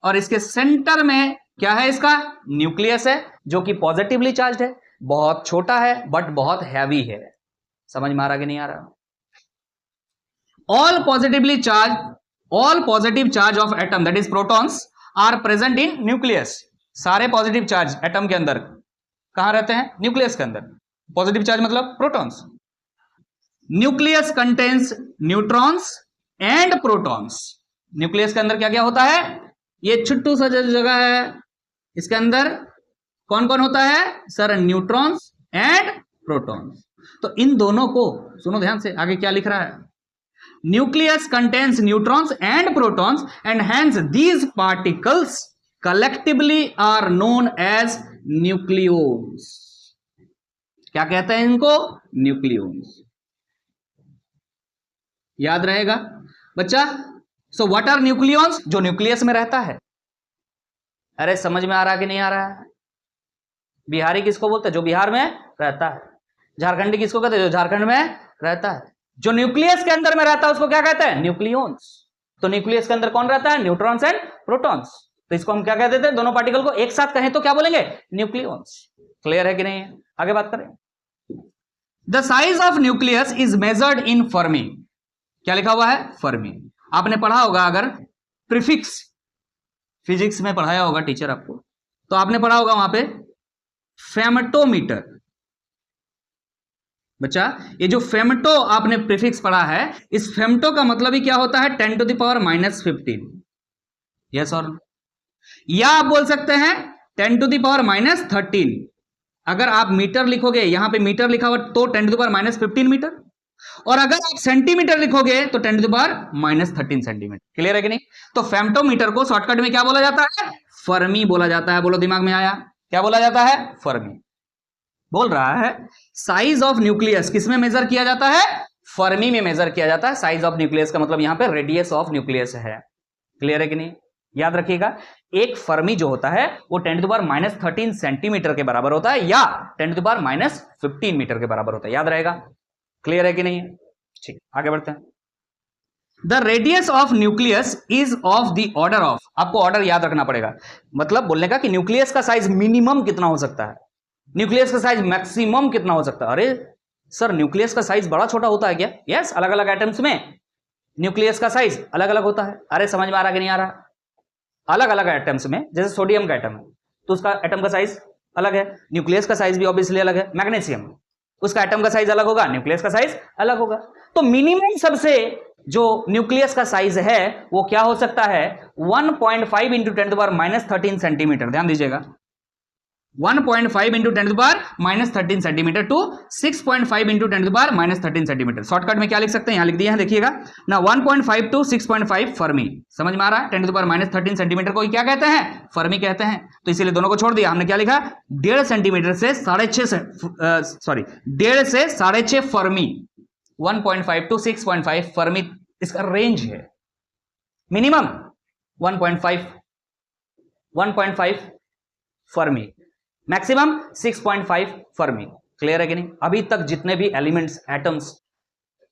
और इसके सेंटर में क्या है, इसका न्यूक्लियस है जो कि पॉजिटिवली चार्ज है, बहुत छोटा है बट बहुत हैवी है। समझ में आ रहा कि नहीं आ रहा? All positive charge of atom that is protons are present in nucleus. सारे पॉजिटिव चार्ज एटम के अंदर कहां रहते हैं, न्यूक्लियस के अंदर। पॉजिटिव चार्ज मतलब protons. Nucleus contains neutrons and protons. Nucleus के अंदर क्या क्या होता है, ये छुट्टू सा जो जगह है इसके अंदर कौन कौन होता है सर, न्यूट्रॉन्स एंड प्रोटॉन्स। तो इन दोनों को सुनो ध्यान से, आगे क्या लिख रहा है, nucleus contains neutrons and protons and hence these particles collectively are known as nucleons. क्या कहते हैं इनको, न्यूक्लियोन्स। याद रहेगा बच्चा। सो व्हाट आर न्यूक्लियोन्स, जो न्यूक्लियस में रहता है। अरे समझ में आ रहा कि नहीं आ रहा है? बिहारी किसको बोलते हैं, जो बिहार में रहता है। झारखंडी किसको कहते हैं, जो झारखंड में रहता है। जो न्यूक्लियस के अंदर में रहता है उसको क्या कहते हैं, न्यूक्लियोन्स। तो न्यूक्लियस के अंदर कौन रहता है, न्यूट्रॉन्स एंड प्रोटॉन्स। तो इसको हम क्या कहते थे, दोनों पार्टिकल को एक साथ कहें तो क्या बोलेंगे, न्यूक्लियोन्स। क्लियर है कि नहीं? आगे बात करें। The size of nucleus is measured in Fermi. क्या लिखा हुआ है, फर्मी। आपने पढ़ा होगा, अगर प्रीफिक्स फिजिक्स में पढ़ाया होगा टीचर आपको, तो आपने पढ़ा होगा वहां पे फेमटोमीटर। बच्चा ये जो फेमटो आपने प्रीफिक्स पढ़ा है, इस फेमटो का मतलब ही क्या होता है, 10 to the power -15। यस और नो? या आप बोल सकते हैं 10 to the power -13। अगर आप मीटर लिखोगे, यहां पे मीटर लिखा हुआ तो 10 to the power -15 मीटर, और अगर आप सेंटीमीटर लिखोगे तो 10 to the power -13 centimetre. Clear है कि नहीं? तो फेमटोमीटर को शॉर्टकट में क्या बोला जाता है, फर्मी बोला जाता है। बोलो दिमाग में आया, क्या बोला जाता है, फर्मी। बोल रहा है साइज ऑफ न्यूक्लियस किसमें मेजर किया जाता है, फर्मी में मेजर किया जाता है। साइज ऑफ न्यूक्लियस का मतलब यहां पे रेडियस ऑफ न्यूक्लियस है। क्लियर है कि नहीं? याद रखिएगा, एक फर्मी जो होता है वो 10 to the power -13 सेंटीमीटर के बराबर होता है, या 10 to the power -15 मीटर के बराबर होता है। याद रहेगा? क्लियर है कि नहीं? ठीक, आगे बढ़ते हैं। The radius of nucleus is of the order of, आपको ऑर्डर याद रखना पड़ेगा। मतलब बोलने का कि न्यूक्लियस का साइज मिनिमम कितना हो सकता है, न्यूक्लियस का साइज मैक्सिमम कितना हो सकता है। अरे सर न्यूक्लियस का साइज बड़ा छोटा होता है क्या? यस, अलग अलग एटम्स में न्यूक्लियस का साइज अलग अलग होता है। अरे समझ में आ रहा कि नहीं आ रहा? अलग अलग एटम्स में, जैसे सोडियम का एटम है तो उसका एटम का साइज अलग है, न्यूक्लियस का साइज भी ऑब्वियसली अलग है। मैग्नीशियम, उसका एटम का साइज अलग होगा, न्यूक्लियस का साइज अलग होगा। तो मिनिमम सबसे जो न्यूक्लियस का साइज है वो क्या हो सकता है, 1.5 × 10 to the power -13 सेंटीमीटर। ध्यान दीजिएगा, 1.5 × 10 to the power -13 centimetre to 6.5 × 10 to the power -13 centimetre. Shortcut में क्या लिख सकते हैं, यहां लिख दिया है, देखिएगा ना, 1.5 to 6.5 फर्मी। समझ में आ रहा है? 10 to the power -13 सेंटीमीटर को क्या कहते हैं, फर्मी कहते हैं। तो इसीलिए दोनों को छोड़ दिया, हमने क्या लिखा, 1.5 सेंटीमीटर से 6.5 फर्मी, 1.5 to 6.5 फर्मी इसका रेंज है। Minimum 1.5 Fermi, maximum 6.5 Fermi. Clear है कि नहीं? अभी तक जितने भी एलिमेंट्स, एटम्स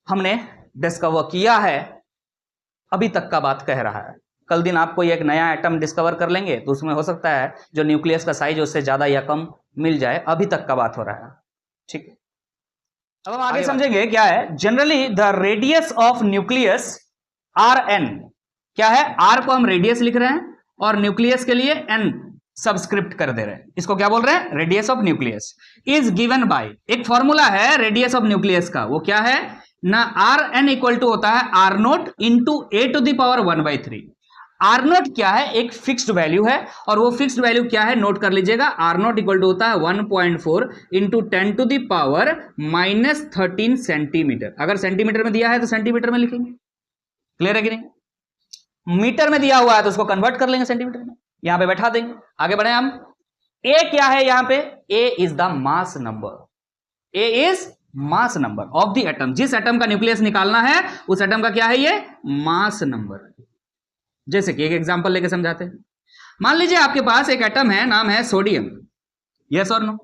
हमने डिस्कवर किया है, अभी तक का बात कह रहा है। कल दिन आप कोई एक नया एटम डिस्कवर कर लेंगे तो उसमें हो सकता है जो न्यूक्लियस का साइज उससे ज्यादा या कम मिल जाए। अभी तक का बात हो रहा है, ठीक है। अब हम आगे समझेंगे क्या है। Generally the radius of nucleus Rn, क्या है, R को हम रेडियस लिख रहे हैं और न्यूक्लियस के लिए N सबस्क्रिप्ट कर दे रहे हैं। इसको क्या बोल रहे हैं, radius of nucleus is given by, एक फॉर्मूला है रेडियस ऑफ न्यूक्लियस का, वो क्या है ना, Rn इक्वल टू होता है R0 × a to the power 1/3। R0 क्या है, एक फिक्स्ड वैल्यू है, और वो फिक्स्ड वैल्यू क्या है नोट कर लीजिएगा, R0 इक्वल टू होता है 1.4 × 10 to the power -13 सेंटीमीटर। अगर सेंटीमीटर में दिया है तो सेंटीमीटर में लिखेंगे। क्लियर है कि नहीं? मीटर में दिया हुआ है तो उसको कन्वर्ट कर लेंगे सेंटीमीटर में। यहां पे बैठा देंगे, आगे बढ़े हम। ए क्या है यहां पे? A is the mass number, A is mass number of the atom. जिस एटम का न्यूक्लियस निकालना है उस एटम का क्या है? ये मास नंबर। जैसे कि एक एग्जांपल लेके समझाते हैं। मान लीजिए आपके पास एक एटम है, नाम है सोडियम, यस और नो,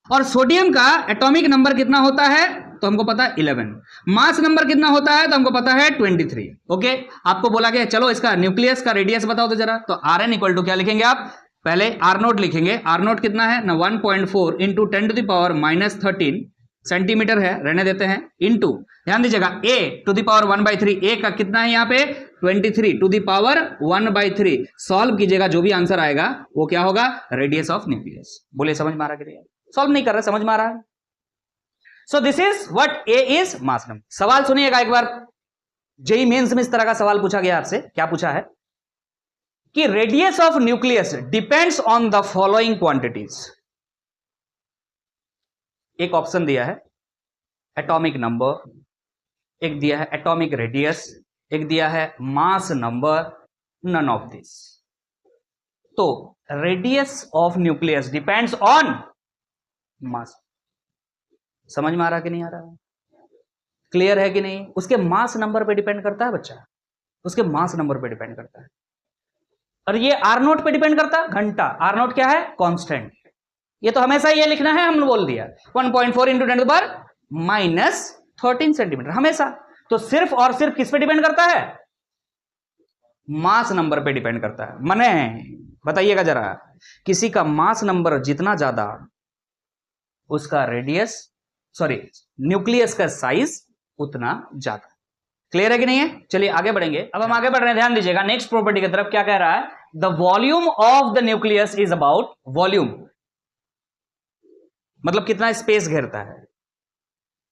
और सोडियम का एटॉमिक नंबर कितना होता है? तो हमको पता है 11। मास नंबर कितना होता है? तो हमको पता है 23। ओके, आपको बोला गया चलो इसका न्यूक्लियस का रेडियस बताओ तो जरा। तो आर एन इक्वल टू क्या लिखेंगे आप? पहले आर नोट लिखेंगे। आर नोट कितना है ना? 1.4 इंटू 10⁻⁻13 सेंटीमीटर है, रहने देते हैं, इंटू ध्यान दीजिएगा ए टू द पावर 1/3। ए का कितना है यहाँ पे? 23 टू द पावर 1/3। सॉल्व कीजिएगा, जो भी आंसर आएगा वो क्या होगा? Radius of nucleus. बोले समझ में आ रहा है? सॉल्व नहीं कर रहे, समझ में आ रहा है? So this is what A is mass number. सवाल सुनिएगा एक बार, जेई मेंस में इस तरह का सवाल पूछा गया आपसे। क्या पूछा है कि radius of nucleus depends on the following quantities. एक ऑप्शन दिया है एटॉमिक नंबर, एक दिया है एटॉमिक रेडियस, एक दिया है mass number, none of this. तो radius of nucleus depends on mass. समझ में आ रहा कि नहीं आ रहा? क्लियर है कि नहीं? उसके मास नंबर पे डिपेंड करता है बच्चा, उसके मास नंबर पे डिपेंड करता है। और ये आर नोट पे डिपेंड करता है, घंटा। आर नोट क्या है? कांस्टेंट। ये तो हमेशा ये लिखना है, हमने बोल दिया 1.4 इंटू 10⁻⁻13 सेंटीमीटर हमेशा। तो सिर्फ और सिर्फ किस पे डिपेंड करता है? मास नंबर पे डिपेंड करता है। मने बताइएगा जरा, किसी का मास नंबर जितना ज्यादा उसका रेडियस, सॉरी न्यूक्लियस का साइज उतना ज्यादा। क्लियर है कि नहीं है? चलिए आगे बढ़ेंगे। अब हम आगे बढ़ रहे हैं, ध्यान दीजिएगा नेक्स्ट प्रॉपर्टी की तरफ। क्या कह रहा है? The volume of the nucleus is about, volume मतलब कितना स्पेस घेरता है।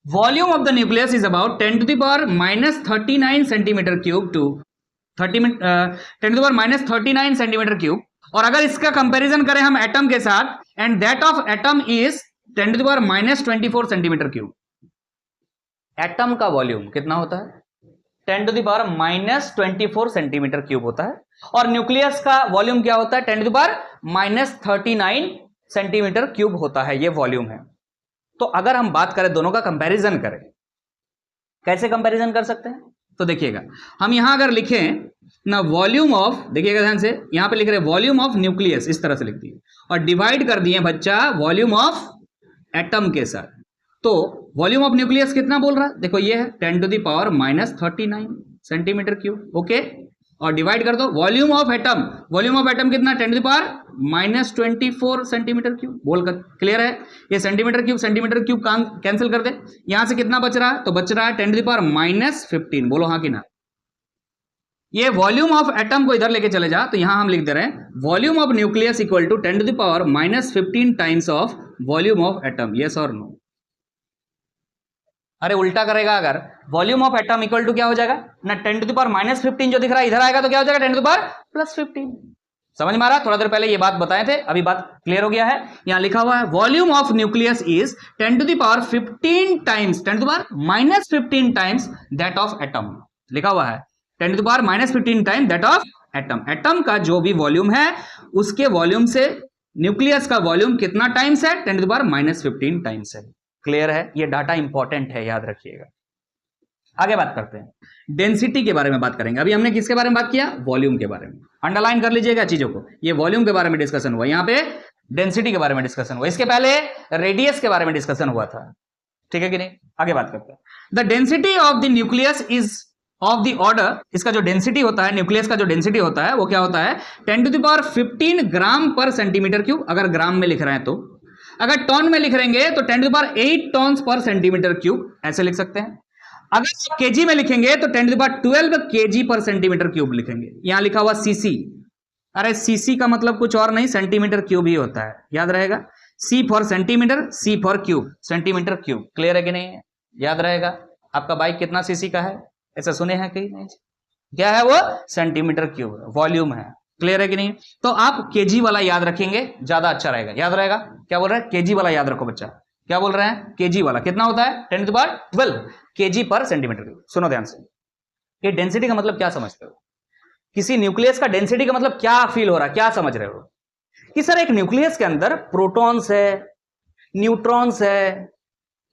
Volume of the nucleus is about 10⁻⁻39 centimetre cube two 10⁻⁻39 centimetre cube. और अगर इसका कंपैरिजन करें हम एटम के साथ, and that of atom is 10⁻⁻24 centimetre cube. Atom का वॉल्यूम कितना होता है? 10⁻⁻24 सेंटीमीटर क्यूब होता है। और न्यूक्लियस का वॉल्यूम क्या होता है? 10⁻⁻39 सेंटीमीटर क्यूब होता है, ये वॉल्यूम है। तो अगर हम बात करें, दोनों का कंपैरिजन करें, कैसे कंपैरिजन कर सकते हैं? तो देखिएगा, हम यहां अगर लिखें ना वॉल्यूम ऑफ, देखिएगा ध्यान से, यहां पे लिख रहे हैं वॉल्यूम ऑफ न्यूक्लियस, इस तरह से लिख दिए और डिवाइड कर दिए बच्चा वॉल्यूम ऑफ एटम के साथ। तो वॉल्यूम ऑफ न्यूक्लियस कितना बोल रहा है? देखो ये है 10⁻⁻39 सेंटीमीटर क्यूब। ओके, और डिवाइड कर दो volume of atom. Volume of atom कितना? 10⁻⁻24 सेंटीमीटर क्यूब। बोलकर क्लियर है? ये सेंटीमीटर क्यूब कैंसिल कर दे। यहां से कितना बच रहा है? तो बच रहा है 10⁻⁻15। बोलो हाँ कि ना? ये वॉल्यूम ऑफ एटम को इधर लेके चले जा, तो यहां हम लिख दे रहे हैं volume of nucleus equal to 10⁻⁻15 times of volume of atom. Yes और नो? अरे उल्टा करेगा, अगर volume of atom equal to क्या हो जाएगा ना, 10⁻⁻15 जो दिख रहा है इधर आएगा तो क्या हो जाएगा? 10⁻+15। समझ में आ रहा? थोड़ा देर पहले ये बात बताए थे, अभी बात क्लियर हो गया है। यहां लिखा हुआ है volume of nucleus is 10⁻15 times, 10⁻⁻15 times that of atom. लिखा हुआ है 10⁻⁻15 time that of atom. Atom का जो भी वॉल्यूम है उसके वॉल्यूम से न्यूक्लियस का वॉल्यूम कितना टाइम्स है? 10⁻⁻15 टाइम्स है। क्लियर है? ये डाटा इंपॉर्टेंट है, याद रखिएगा। आगे बात करते हैं, डेंसिटी के बारे में बात करेंगे। अभी हमने किसके बारे में बात किया? वॉल्यूम के बारे में। अंडरलाइन कर लीजिएगा चीजों को, ये वॉल्यूम के बारे में डिस्कशन हुआ, यहां पे डेंसिटी के बारे में डिस्कशन हुआ। इसके पहले रेडियस के बारे में डिस्कशन हुआ था, ठीक है कि नहीं? आगे बात करते हैं। The density of the nucleus is of the order, इसका जो डेंसिटी होता है, न्यूक्लियस का जो डेंसिटी होता है वो क्या होता है? 10⁻15 ग्राम पर सेंटीमीटर क्यूब, अगर ग्राम में लिख रहे हैं तो। अगर टन में लिख रहेंगे तो 10⁸ टन पर सेंटीमीटर क्यूब, ऐसे लिख सकते हैं। अगर आप केजी में लिखेंगे तो 10⁻12 केजी पर सेंटीमीटर क्यूब लिखेंगे। यहां लिखा हुआ सीसी, अरे सीसी का मतलब कुछ और नहीं, सेंटीमीटर क्यूब ही होता है, याद रहेगा। C for centimetre, C for cube, centimetre cube. Clear है कि नहीं? याद रहेगा। आपका बाइक कितना सीसी का है? ऐसा सुने हैं कहीं? नहीं। क्या है वो? सेंटीमीटर क्यूब, वॉल्यूम है। क्लियर है कि नहीं? तो आप केजी वाला याद रखेंगे, ज्यादा अच्छा रहेगा। याद रहेगा? क्या बोल रहे हैं? केजी वाला याद रखो बच्चा। क्या बोल रहे हैं? केजी वाला कितना होता है? 10⁻12 केजी पर सेंटीमीटर क्यूब। सुनो ध्यान से, ये डेंसिटी का मतलब क्या समझते हो? किसी न्यूक्लियस का डेंसिटी का मतलब क्या फील हो रहा है, क्या समझ रहे हो कि सर एक न्यूक्लियस के अंदर प्रोटॉन्स है, न्यूट्रॉन्स है,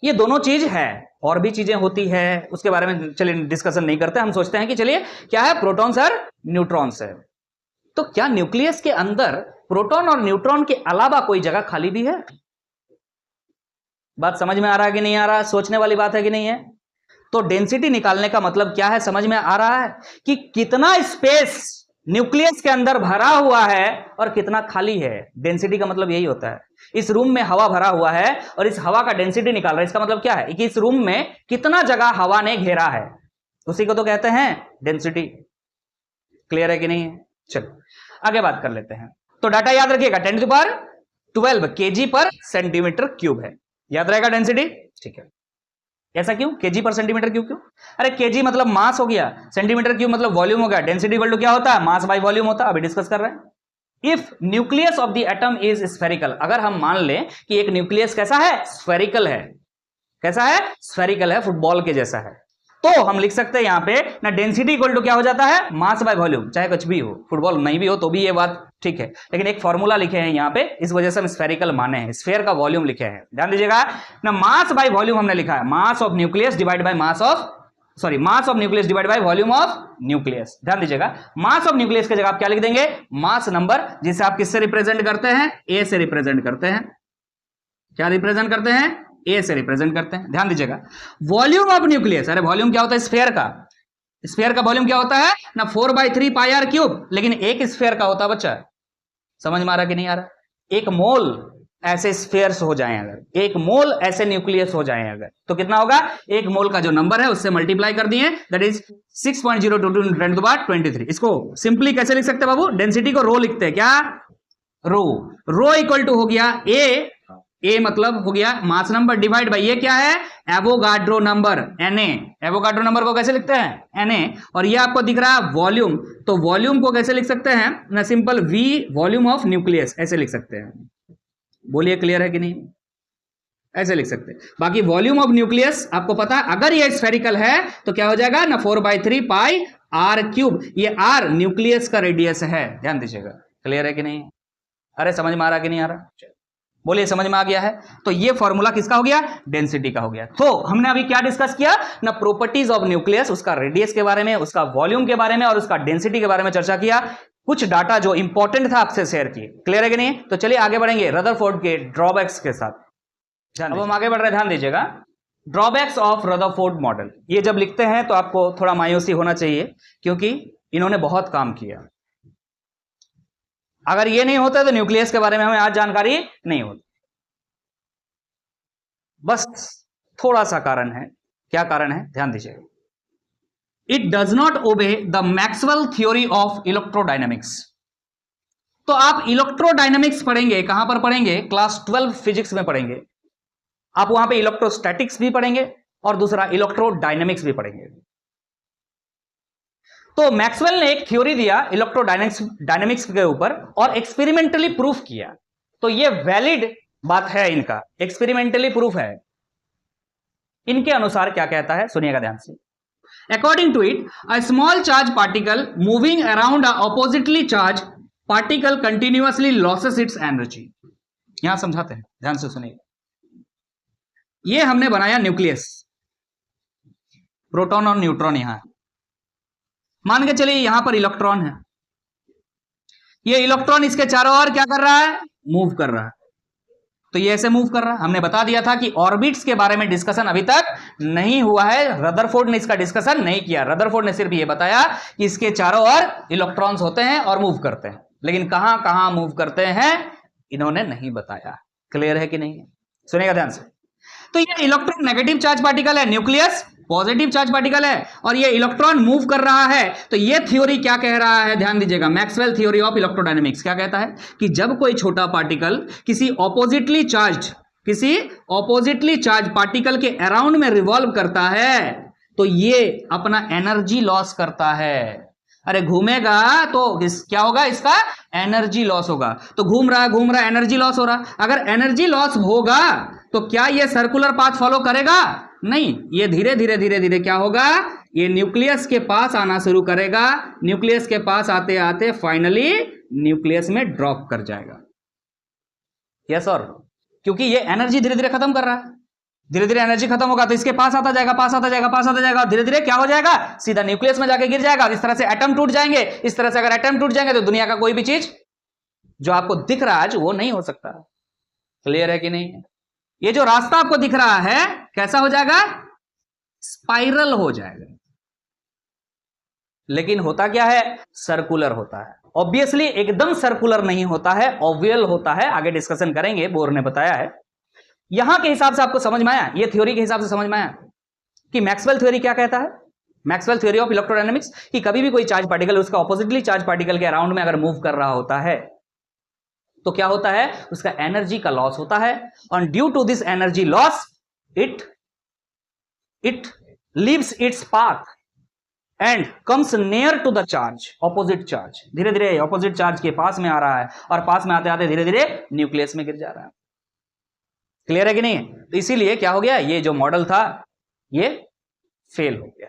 ये दोनों चीज है, और भी चीजें होती है, उसके बारे में चलिए डिस्कशन नहीं करते। हम सोचते हैं कि चलिए क्या है, प्रोटॉन्स और न्यूट्रॉन्स है। तो क्या न्यूक्लियस के अंदर प्रोटॉन और न्यूट्रॉन के अलावा कोई जगह खाली भी है? बात समझ में आ रहा है कि नहीं आ रहा? सोचने वाली बात है कि नहीं है? तो डेंसिटी निकालने का मतलब क्या है, समझ में आ रहा है कि कितना स्पेस न्यूक्लियस के अंदर भरा हुआ है और कितना खाली है। डेंसिटी का मतलब यही होता है। इस रूम में हवा भरा हुआ है और इस हवा का डेंसिटी निकाल रहा है, इसका मतलब क्या है कि इस रूम में कितना जगह हवा ने घेरा है, उसी को तो कहते हैं डेंसिटी। क्लियर है कि नहीं है? चलो आगे बात कर लेते हैं। तो डाटा याद रखिएगा, 10⁻12 kg पर सेंटीमीटर क्यूब है, याद रहेगा डेंसिटी। ठीक है, ऐसा क्यों? kg पर सेंटीमीटर क्यूब क्यों? अरे kg मतलब मास हो गया, सेंटीमीटर क्यूब मतलब वॉल्यूम हो गया। डेंसिटी इक्वल टू क्या होता है? मास बाय वॉल्यूम होता है। अभी डिस्कस कर रहे हैं। If nucleus of the atom is spherical, अगर हम मान लें कि एक न्यूक्लियस कैसा है? स्फेरिकल है। कैसा है? स्फेरिकल है, फुटबॉल के जैसा है। तो हम लिख सकते हैं यहां पे ना, डेंसिटी इक्वल टू क्या हो जाता है? Mass by volume. चाहे कुछ भी हो, फुटबॉल नहीं भी हो तो भी ये बात ठीक है, लेकिन एक फॉर्मूला लिखे हैं यहां पे, इस वजह से हम स्फेरिकल माने हैं, स्फेयर का वॉल्यूम लिखे हैं। ध्यान दीजिएगा ना, मास बाय वॉल्यूम हमने लिखा है, mass of nucleus divide by mass of nucleus divide by volume of nucleus. ध्यान दीजिएगा, मास ऑफ न्यूक्लियस की जगह आप क्या लिख देंगे? मास नंबर, जिसे आप किससे रिप्रेजेंट करते हैं? ए से रिप्रेजेंट करते हैं। क्या रिप्रेजेंट करते हैं? ए से रिप्रेजेंट करते हैं। ध्यान दीजिएगा, वॉल्यूम ऑफ न्यूक्लियस, अरे वॉल्यूम क्या होता है? स्फेयर का, स्फेयर का वॉल्यूम क्या होता है ना? 4/3 पाई आर क्यूब, लेकिन एक स्फेयर का होता है बच्चा। समझ में आ रहा कि नहीं आ रहा? एक मोल ऐसे स्फेयर्स हो जाएं, अगर एक मोल ऐसे न्यूक्लियस हो जाएं अगर, तो कितना होगा? एक मोल का जो नंबर है उससे मल्टीप्लाई कर दिए, दैट इज 6.022 × 10⁻23। इसको सिंपली कैसे लिख सकते हैं बाबू? डेंसिटी को रो लिखते हैं, क्या? रो इक्वल टू हो गया ए मतलब हो गया मास नंबर डिवाइड बाय ये क्या है? Avogadro number, Na। Avogadro number को कैसे लिखते हैं? Na। और ये आपको दिख रहा है वॉल्यूम, तो वॉल्यूम को कैसे लिख सकते हैं ना? Simple V volume of nucleus ऐसे लिख सकते हैं। बोलिए क्लियर है कि नहीं? ऐसे लिख सकते हैं। बाकी वॉल्यूम ऑफ न्यूक्लियस आपको पता है, अगर ये स्फेरिकल है तो क्या हो जाएगा ना? 4/3 पाई आर क्यूब। ये आर न्यूक्लियस का रेडियस है, ध्यान दीजिएगा। क्लियर है कि नहीं? अरे समझ में आ रहा कि नहीं आ रहा? बोलिए समझ में आ गया है? तो ये फॉर्मूला किसका हो गया? डेंसिटी का हो गया। तो हमने अभी क्या डिस्कस किया ना? प्रॉपर्टीज ऑफ न्यूक्लियस, उसका रेडियस के बारे में, उसका वॉल्यूम के बारे में और उसका डेंसिटी के बारे में चर्चा किया। कुछ डाटा जो इंपॉर्टेंट था आपसे शेयर किए। क्लियर है कि नहीं? तो चलिए आगे बढ़ेंगे रदरफोर्ड के ड्रॉबैक्स के साथ। अब हम आगे बढ़ रहे हैं, ध्यान दीजिएगा। ड्रॉबैक्स ऑफ रदरफोर्ड मॉडल, ये जब लिखते हैं तो आपको थोड़ा मायूसी होना चाहिए, क्योंकि इन्होंने बहुत काम किया। अगर ये नहीं होता तो न्यूक्लियस के बारे में हमें आज जानकारी नहीं होती। बस थोड़ा सा कारण है। क्या कारण है? ध्यान दीजिएगा। It does not obey the Maxwell theory of electrodynamics. तो आप इलेक्ट्रोडायनेमिक्स पढ़ेंगे, कहां पर पढ़ेंगे? क्लास 12 फिजिक्स में पढ़ेंगे। आप वहां पे इलेक्ट्रोस्टैटिक्स भी पढ़ेंगे और दूसरा इलेक्ट्रोडायनेमिक्स भी पढ़ेंगे। तो मैक्सवेल ने एक थ्योरी दिया इलेक्ट्रोडायनेमिक्स के ऊपर और एक्सपेरिमेंटली प्रूफ किया। तो ये वैलिड बात है, इनका एक्सपेरिमेंटली प्रूफ है। इनके अनुसार क्या कहता है, सुनिएगा ध्यान से। According to it, a small charge particle moving around a oppositely charged particle continuously loses its energy. यहां समझाते हैं, ध्यान से सुनिए। ये हमने बनाया न्यूक्लियस, प्रोटॉन और न्यूट्रॉन यहां है। मान के चलिए यहां पर इलेक्ट्रॉन है। ये इलेक्ट्रॉन इसके चारों ओर क्या कर रहा है? मूव कर रहा है। तो ये ऐसे मूव कर रहा है। हमने बता दिया था कि ऑर्बिट्स के बारे में डिस्कशन अभी तक नहीं हुआ है, रदरफोर्ड ने इसका डिस्कशन नहीं किया। रदरफोर्ड ने सिर्फ ये बताया कि इसके चारों ओर इलेक्ट्रॉन्स होते हैं और मूव करते हैं, लेकिन कहां कहां मूव करते हैं इन्होंने नहीं बताया। क्लियर है कि नहीं? सुनिएगा ध्यान से। तो ये इलेक्ट्रॉन नेगेटिव चार्ज पार्टिकल है, न्यूक्लियस पॉजिटिव चार्ज पार्टिकल है, और ये इलेक्ट्रॉन मूव कर रहा है। तो ये थ्योरी क्या कह रहा है? ध्यान दीजिएगा, मैक्सवेल थ्योरी ऑफ इलेक्ट्रोडायनेमिक्स क्या कहता है कि जब कोई छोटा पार्टिकल किसी ऑपोजिटली चार्ज पार्टिकल के अराउंड में रिवॉल्व करता है तो ये अपना एनर्जी लॉस करता है। अरे घूमेगा तो क्या होगा? इसका एनर्जी लॉस होगा। तो घूम रहा एनर्जी लॉस हो रहा। अगर एनर्जी लॉस होगा तो क्या ये सर्कुलर पाथ फॉलो करेगा? नहीं, ये धीरे धीरे क्या होगा? ये न्यूक्लियस के पास आना शुरू करेगा, न्यूक्लियस के पास आते आते फाइनली न्यूक्लियस में ड्रॉप कर जाएगा। यस और क्योंकि ये एनर्जी धीरे धीरे खत्म कर रहा है, धीरे धीरे एनर्जी खत्म होगा तो इसके पास आता जाएगा, पास आता जाएगा, पास आता जाएगा, धीरे धीरे क्या हो जाएगा, सीधा न्यूक्लियस में जाके गिर जाएगा। इस तरह से एटम टूट जाएंगे। इस तरह से अगर एटम टूट जाएंगे तो दुनिया का कोई भी चीज जो आपको दिख रहा है आज वो नहीं हो सकता। क्लियर है कि नहीं? ये जो रास्ता आपको दिख रहा है कैसा हो जाएगा, स्पाइरल हो जाएगा। लेकिन होता क्या है, सर्कुलर होता है। ऑब्वियसली एकदम सर्कुलर नहीं होता है, ओवल होता है। आगे डिस्कशन करेंगे, बोर ने बताया है। यहां के हिसाब से आपको समझ में आया, ये थ्योरी के हिसाब से समझ में आया कि मैक्सवेल थ्योरी क्या कहता है, मैक्सवेल थ्योरी ऑफ इलेक्ट्रोडायनेमिक्स, कि कभी भी कोई चार्ज पार्टिकल उसका ऑपोजिटली चार्ज पार्टिकल के अराउंड में अगर मूव कर रहा होता है तो क्या होता है, उसका एनर्जी का लॉस होता है। और due to this energy loss it leaves its path and comes near to the charge, opposite charge. धीरे धीरे ऑपोजिट चार्ज के पास में आ रहा है और पास में आते आते धीरे धीरे न्यूक्लियस में गिर जा रहा है। क्लियर है कि नहीं? तो इसीलिए क्या हो गया, ये जो मॉडल था ये फेल हो गया।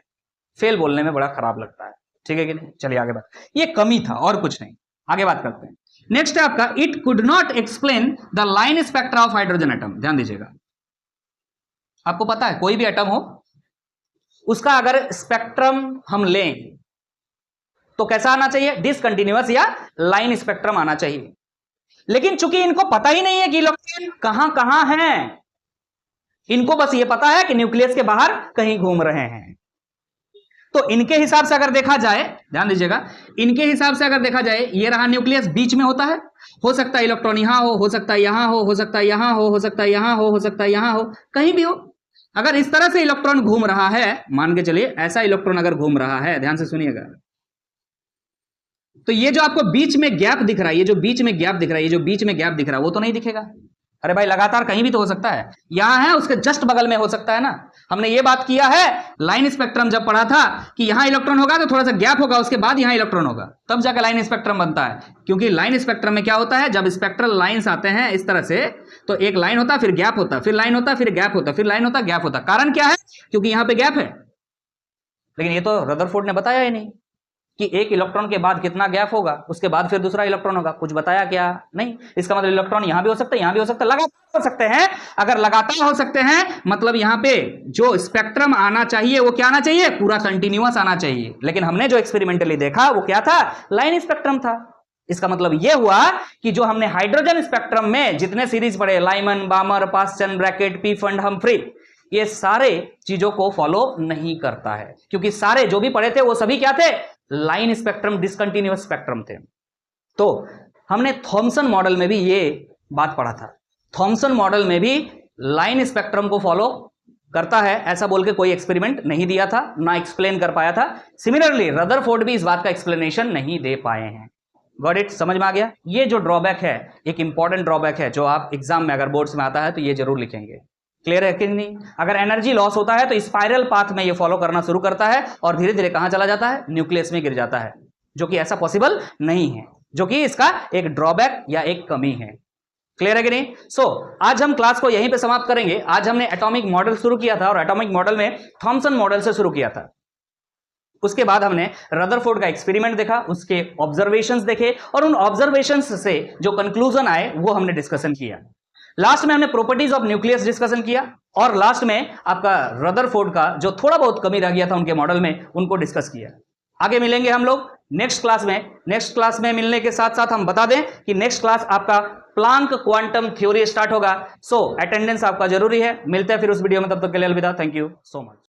फेल बोलने में बड़ा खराब लगता है, ठीक है कि नहीं? चलिए आगे बात, ये कमी था और कुछ नहीं। आगे बात करते हैं। नेक्स्ट है आपका, it could not explain the line spectra of hydrogen atom. ध्यान दीजिएगा, आपको पता है कोई भी एटम हो उसका अगर स्पेक्ट्रम हम लें तो कैसा आना चाहिए, डिसकंटिन्यूअस या लाइन स्पेक्ट्रम आना चाहिए। लेकिन चूंकि इनको पता ही नहीं है कि इलेक्ट्रॉन कहां कहां हैं, इनको बस ये पता है कि न्यूक्लियस के बाहर कहीं घूम रहे हैं। तो इनके हिसाब से अगर देखा जाए, ध्यान दीजिएगा, इनके हिसाब से अगर देखा जाए, ये रहा न्यूक्लियस बीच में होता है, हो सकता है इलेक्ट्रॉन यहां हो सकता है यहां हो सकता है यहां हो सकता है यहां हो सकता है यहां हो, कहीं भी हो। अगर इस तरह से इलेक्ट्रॉन घूम रहा है, मान के चलिए ऐसा इलेक्ट्रॉन अगर घूम रहा है, ध्यान से सुनिएगा, तो ये जो आपको बीच में गैप दिख रहा है, ये जो बीच में गैप दिख रहा है, ये जो बीच में गैप दिख रहा है वो तो नहीं दिखेगा। अरे भाई लगातार कहीं भी तो हो सकता है, यहां है उसके जस्ट बगल में हो सकता है ना। हमने ये बात किया है लाइन स्पेक्ट्रम जब पढ़ा था कि यहां इलेक्ट्रॉन होगा तो थोड़ा सा गैप होगा, उसके बाद यहां इलेक्ट्रॉन होगा, तब जाकर लाइन स्पेक्ट्रम बनता है। क्योंकि लाइन स्पेक्ट्रम में क्या होता है, जब स्पेक्ट्रल लाइंस आते हैं इस तरह से, तो एक लाइन होता है, फिर गैप होता है, फिर लाइन होता है, फिर गैप होता है, फिर लाइन होता है, गैप होता है। कारण क्या है, क्योंकि यहां पे गैप है। लेकिन ये तो रदरफोर्ड ने बताया ही नहीं कि एक इलेक्ट्रॉन के बाद कितना गैप होगा, उसके बाद फिर दूसरा इलेक्ट्रॉन होगा, कुछ बताया क्या नहीं। इसका मतलब इलेक्ट्रॉन यहां भी हो सकता है, यहां भी हो सकता है, लगातार हो सकते हैं। अगर लगातार हो सकते हैं मतलब यहां पे जो स्पेक्ट्रम आना चाहिए वो क्या आना चाहिए, पूरा कंटिन्यूअस आना चाहिए। लेकिन हमने जो एक्सपेरिमेंटली देखा वो क्या था, लाइन स्पेक्ट्रम था। इसका मतलब यह हुआ कि जो हमने हाइड्रोजन स्पेक्ट्रम में जितने सीरीज पढ़े, लाइमन, बामर, पास्चन, ब्रैकेट, पीफंड, हम्फ्री, ये सारे चीजों को फॉलो नहीं करता है। क्योंकि सारे जो भी पढ़े थे वो सभी क्या थे, लाइन स्पेक्ट्रम, डिसकंटिन्यूअस स्पेक्ट्रम थे। तो हमने थॉमसन मॉडल में भी ये बात पढ़ा था। थॉमसन मॉडल में भी लाइन स्पेक्ट्रम को फॉलो करता है ऐसा बोल के कोई एक्सपेरिमेंट नहीं दिया था, ना एक्सप्लेन कर पाया था। सिमिलरली रदरफोर्ड भी इस बात का एक्सप्लेनेशन नहीं दे पाए हैं। Got it? समझ में आ गया? ये जो ड्रॉबैक है, एक इंपॉर्टेंट ड्रॉबैक है जो आप एग्जाम में अगर बोर्ड्स में आता है तो ये जरूर लिखेंगे। क्लियर है कि नहीं? अगर एनर्जी लॉस होता है तो स्पाइरल पाथ में ये फॉलो करना शुरू करता है और धीरे धीरे कहां चला जाता है, न्यूक्लियस में गिर जाता है, जो कि ऐसा पॉसिबल नहीं है, जो कि इसका एक ड्रॉबैक या एक कमी है। क्लियर है कि नहीं? सो आज हम क्लास को यहीं पे समाप्त करेंगे। आज हमने एटॉमिक मॉडल शुरू किया था और एटॉमिक मॉडल में थॉमसन मॉडल से शुरू किया था। उसके बाद हमने रदरफोर्ड का एक्सपेरिमेंट देखा, उसके ऑब्जर्वेशंस देखे और उन ऑब्जर्वेशंस से जो कंक्लूजन आए वो हमने डिस्कशन किया। लास्ट में हमने प्रॉपर्टीज ऑफ न्यूक्लियस डिस्कशन किया और लास्ट में आपका रदरफोर्ड का जो थोड़ा बहुत कमी रह गया था उनके मॉडल में, उनको डिस्कस किया। आगे मिलेंगे हम लोग नेक्स्ट क्लास में। नेक्स्ट क्लास में मिलने के साथ साथ हम बता दें कि नेक्स्ट क्लास आपका प्लांक क्वांटम थ्योरी स्टार्ट होगा। सो अटेंडेंस आपका जरूरी है। मिलते हैं फिर उस वीडियो में, तब तक के लिए अलविदा। Thank you so much.